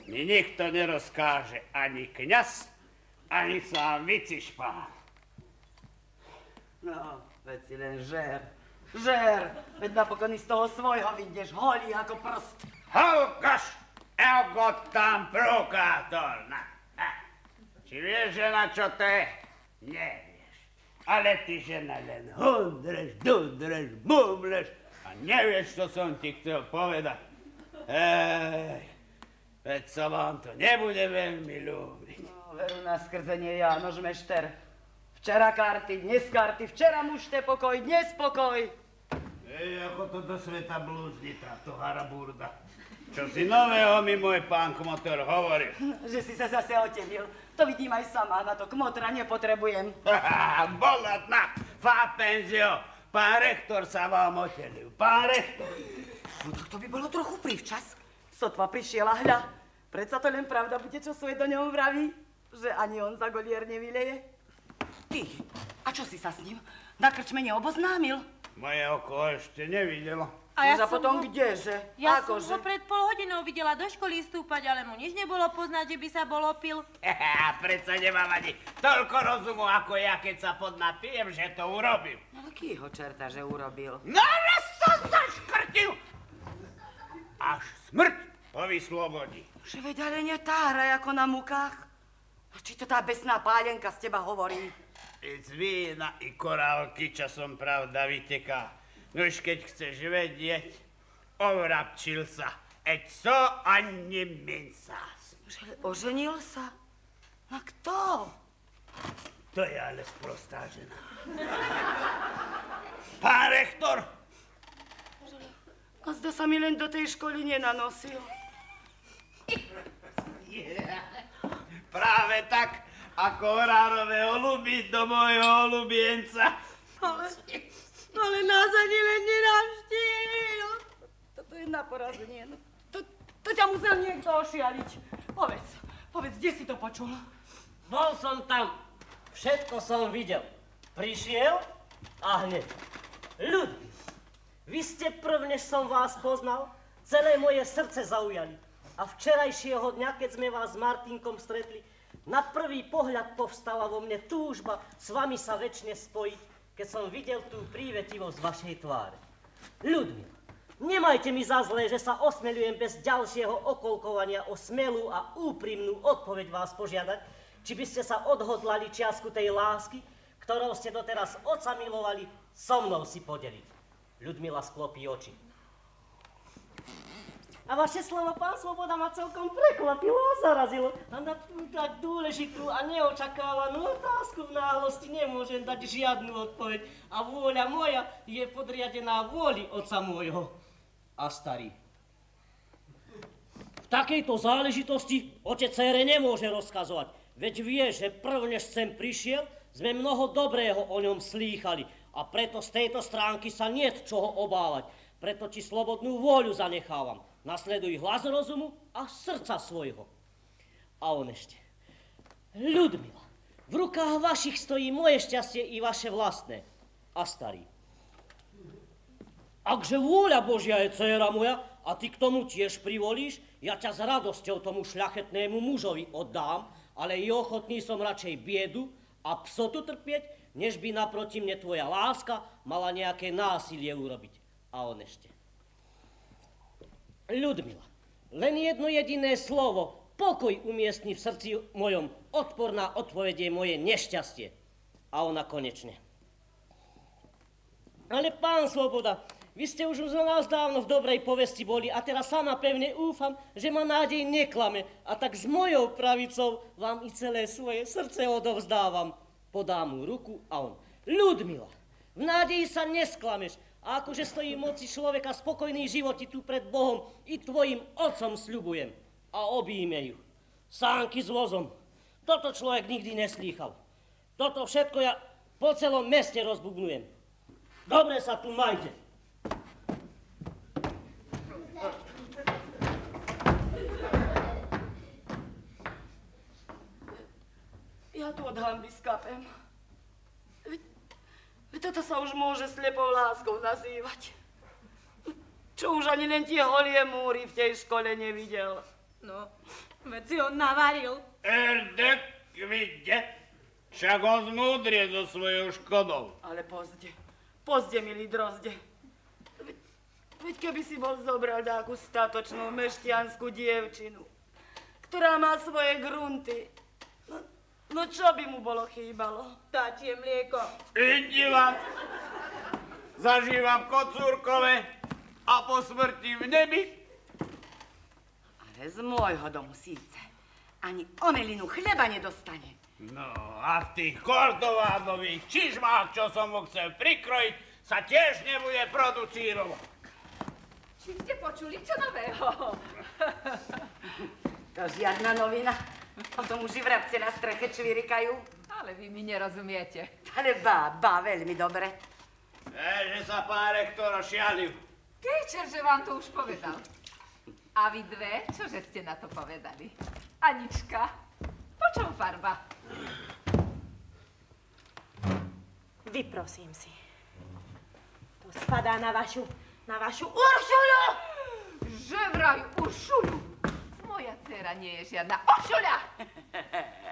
Speaker 1: mi nikto nerozkáže ani kňaz, ani sám Vicišpán.
Speaker 2: No, veď si len žer. Veď napokon z toho svojho vyjdeš holý ako prst.
Speaker 1: Halkaš, ego tam prokátor. Či vieš, že na čo to je? Nevieš. Ale ty, žena, len hundreš, dudreš, bumleš a nevieš, čo som ti chcel povedať. Veď sa vám to nebude veľmi ľúbiť.
Speaker 2: No, veru na skrzenie Jánoš Mešter. Včera karty, dnes karty, včera mužte pokoj, dnes pokoj.
Speaker 1: Ako to do sveta blúzni táto haraburda. Čo si nového mi môj pán kmotor hovoril?
Speaker 2: Že si sa zase otevil. To vidím aj sama, na to kmotra nepotrebujem.
Speaker 1: Bolotná, fá penzio. Pán rektor sa vám otelil, pán rektor.
Speaker 2: No tak to by bolo trochu privčas. Sotva prišiel a hľa. Predsa to len pravda bude, čo svet o ňom vraví? Že ani on za golier nevyleje? Ty, a čo si sa s ním? Na krčme neoboznámil?
Speaker 1: Moje oko ešte nevidelo.
Speaker 2: A ja potom kdeže?
Speaker 4: Ja som ho pred pol hodinou videla do školy stúpať, ale mu nič nebolo poznať, že by sa bol opil.
Speaker 1: Predsa nemám ani toľko rozumu ako ja, keď sa podnapijem, že to urobil.
Speaker 2: No akýho čerta, že urobil?
Speaker 1: No raz sa zaškrtil! Až smrť ho vyslobodí.
Speaker 2: Že veď ale netáraj ako na mukách. A či to tá besná pálenka z teba hovorí?
Speaker 1: I z vína, i korálky, časom pravda vyteká. Nož keď chceš vedieť, ovrapčil sa, eď so ani mincás.
Speaker 2: Že oženil sa? A kto?
Speaker 1: To je ale sprostá žena. Pán rektor!
Speaker 2: A zda sa mi len do tej školy nenanosil.
Speaker 1: Práve tak, ako horárové holuby do môjho holubienca.
Speaker 2: Ale nás ani len nenavštívil. Toto je na porazenie. To ťa musel niekto ošialiť. Povedz, kde si to počul?
Speaker 5: Bol som tam, všetko som videl. Prišiel a hneď. Ľudí, vy ste prv, než som vás poznal, celé moje srdce zaujali. A včerajšieho dňa, keď sme vás s Martinkom stretli, na prvý pohľad povstala vo mne túžba s vami sa večne spojiť, keď som videl tú prívetivosť vašej tváre. Ľudmila, nemajte mi za zlé, že sa osmeľujem bez ďalšieho okolkovania o smelú a úprimnú odpoveď vás požiadať, či by ste sa odhodlali čiastku tej lásky, ktorou ste doteraz otca milovali, so mnou si podeliť. Ľudmila sklopí oči. A vaše slovo, pán Svoboda, ma celkom prekvapilo a zarazilo. A na tú tak dôležitú a neočakávanú otázku v náhlosti nemôžem dať žiadnu odpoveď. A vôľa moja je podriadená vôli otca môjho. A starý. V takejto záležitosti otec dcére nemôže rozkazovať. Veď vie, že prv, než sem prišiel, sme mnoho dobrého o ňom slýchali. A preto z tejto stránky sa niet čoho obávať. Preto ti slobodnú vôľu zanechávam. Nasleduj hlas rozumu a srdca svojho. A on ešte. Ľudmila, v rukách vašich stojí moje šťastie i vaše vlastné. A starý. Akže vôľa Božia je, dcéra moja, a ty k tomu tiež privolíš, ja ťa s radosťou tomu šľachetnému mužovi oddám, ale i ochotný som radšej biedu a psotu trpieť, než by naproti mne tvoja láska mala nejaké násilie urobiť. A on ešte. Ľudmila, len jedno jediné slovo, pokoj umiestni v srdci mojom, odporná odpoveď je moje nešťastie. A ona konečne. Ale pán Svoboda, vy ste už za nás dávno v dobrej povesti boli a teraz sama pevne úfam, že ma nádej neklame a tak s mojou pravicou vám i celé svoje srdce odovzdávam. Podá mu ruku a on. Ľudmila, v nádeji sa nesklameš. A akože stojí v moci človeka spokojný život ti tu pred Bohom i tvojim otcom sľubujem. A obíme ju. Sánky s vozom. Toto človek nikdy neslýchal. Toto všetko ja po celom meste rozbubnujem. Dobre sa tu majte.
Speaker 2: Ja tu od hanby skapem. Toto sa už môže slepou láskou nazývať. Čo už ani len tie holie múry v tej škole nevidel.
Speaker 4: No, veď si on navaril.
Speaker 1: Erdek, vidie, však on zmúdrie so svojou škodou.
Speaker 2: Ale pozde, milý drozde. Veď keby si bol zobral takú statočnú mešťanskú dievčinu, ktorá má svoje grunty, no čo by mu bolo chýbalo?
Speaker 4: Tatie mlieko.
Speaker 1: Indiva, zažívam v Kocúrkove a po smrti v nebi.
Speaker 2: Ale z môjho domu síce ani omelinu chleba nedostane.
Speaker 1: No a v tých kordovádových čižmách, čo som mu chcel prikrojiť, sa tiež nebude producírovať.
Speaker 3: Či ste počuli čo nového?
Speaker 2: To žiadna novina. O tom už i vrabce na streche čvirikajú.
Speaker 3: Ale vy mi nerozumiete.
Speaker 2: Ale bá, veľmi dobre.
Speaker 1: Že sa pán rektor ošialil.
Speaker 3: Teacher, že vám to už povedal. A vy dve, čože ste na to povedali? Anička, po čom farba?
Speaker 4: Vyprosím si. To spadá na vašu Uršulu!
Speaker 3: Že vraj Uršulu? Moja dcera nie je žiadna Uršuľa!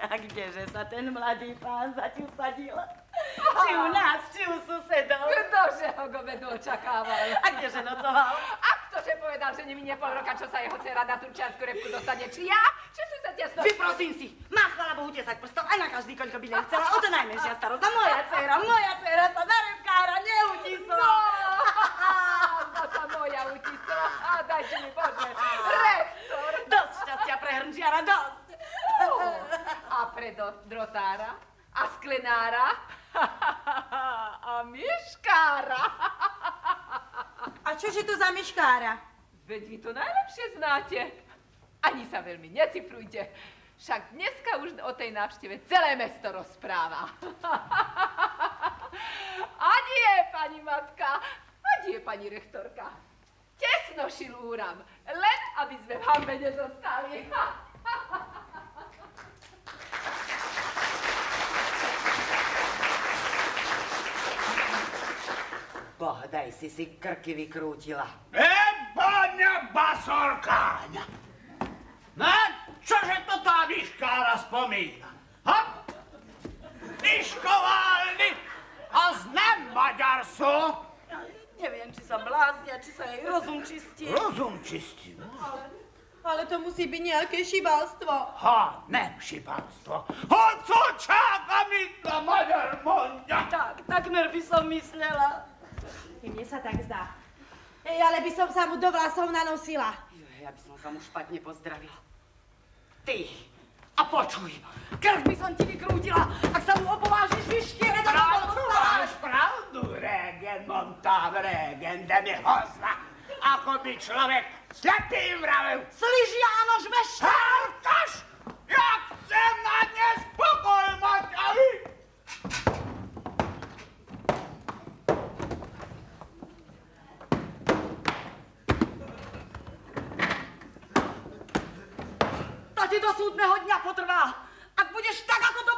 Speaker 2: A kdeže sa ten mladý pán zatiu sadil? Či u nás, či u susedov?
Speaker 3: Ktože ho go vedu očakával?
Speaker 2: A kdeže nocoval?
Speaker 3: A ktože povedal, že neminie pol roka, čo sa jeho dcera na turčiansku repku dostane? Či ja? Či susedia s
Speaker 2: Vyprosím si! Má chvála Bohu 10 prstov aj na každý, koľko by len chcela. O to najmenšia starosť. A moja dcera sa na repkára neutisla.
Speaker 3: No, sa moja utisla. A dajte mi Bože, rektor.
Speaker 2: Dosť šťastia pre hrnčiara, dosť.
Speaker 3: A pre drotára, a sklenára, a myškára.
Speaker 4: A čože to za myškára?
Speaker 3: Veď vy to najlepšie znáte. Ani sa veľmi necifrujte. Však dneska už o tej návšteve celé mesto rozpráva. Adie, pani matka, adie, pani rektorka. Tesno šil úram, len aby sme v hanbe nezostali.
Speaker 2: Bohdaj si krky vykrútila.
Speaker 1: Boňa basorkáňa! No, čože to tá myškára spomína? Ha? Myškoválny a znam Maďarsu?
Speaker 2: Neviem, či sa bláznia, či sa jej rozum čistí.
Speaker 1: Rozum čistí?
Speaker 4: Ale to musí byť nejaké šibalstvo.
Speaker 1: Ha, nem šibalstvo. Hoď co čáka mi na Maďar monďa.
Speaker 2: Takmer by som myslela.
Speaker 4: I mne sa tak zdá. Ale by som sa mu do vlasov nanosila.
Speaker 2: Ja by som sa mu špatne pozdravila. Ty, a počuj, krk by som ti vykrútila, ak sa mu opovážiš vyštierať a
Speaker 1: Pravdu máš, pravdu, Regen, mám tam Regen, de mi hozna. Ako by človek slepým vravil.
Speaker 2: Slyš, Jánoš, vešte!
Speaker 1: Halkaš, ja chcem na dnes pokoj mať, a vy?
Speaker 2: To ti do súdneho dňa potrvá. Ak budeš tak, ako to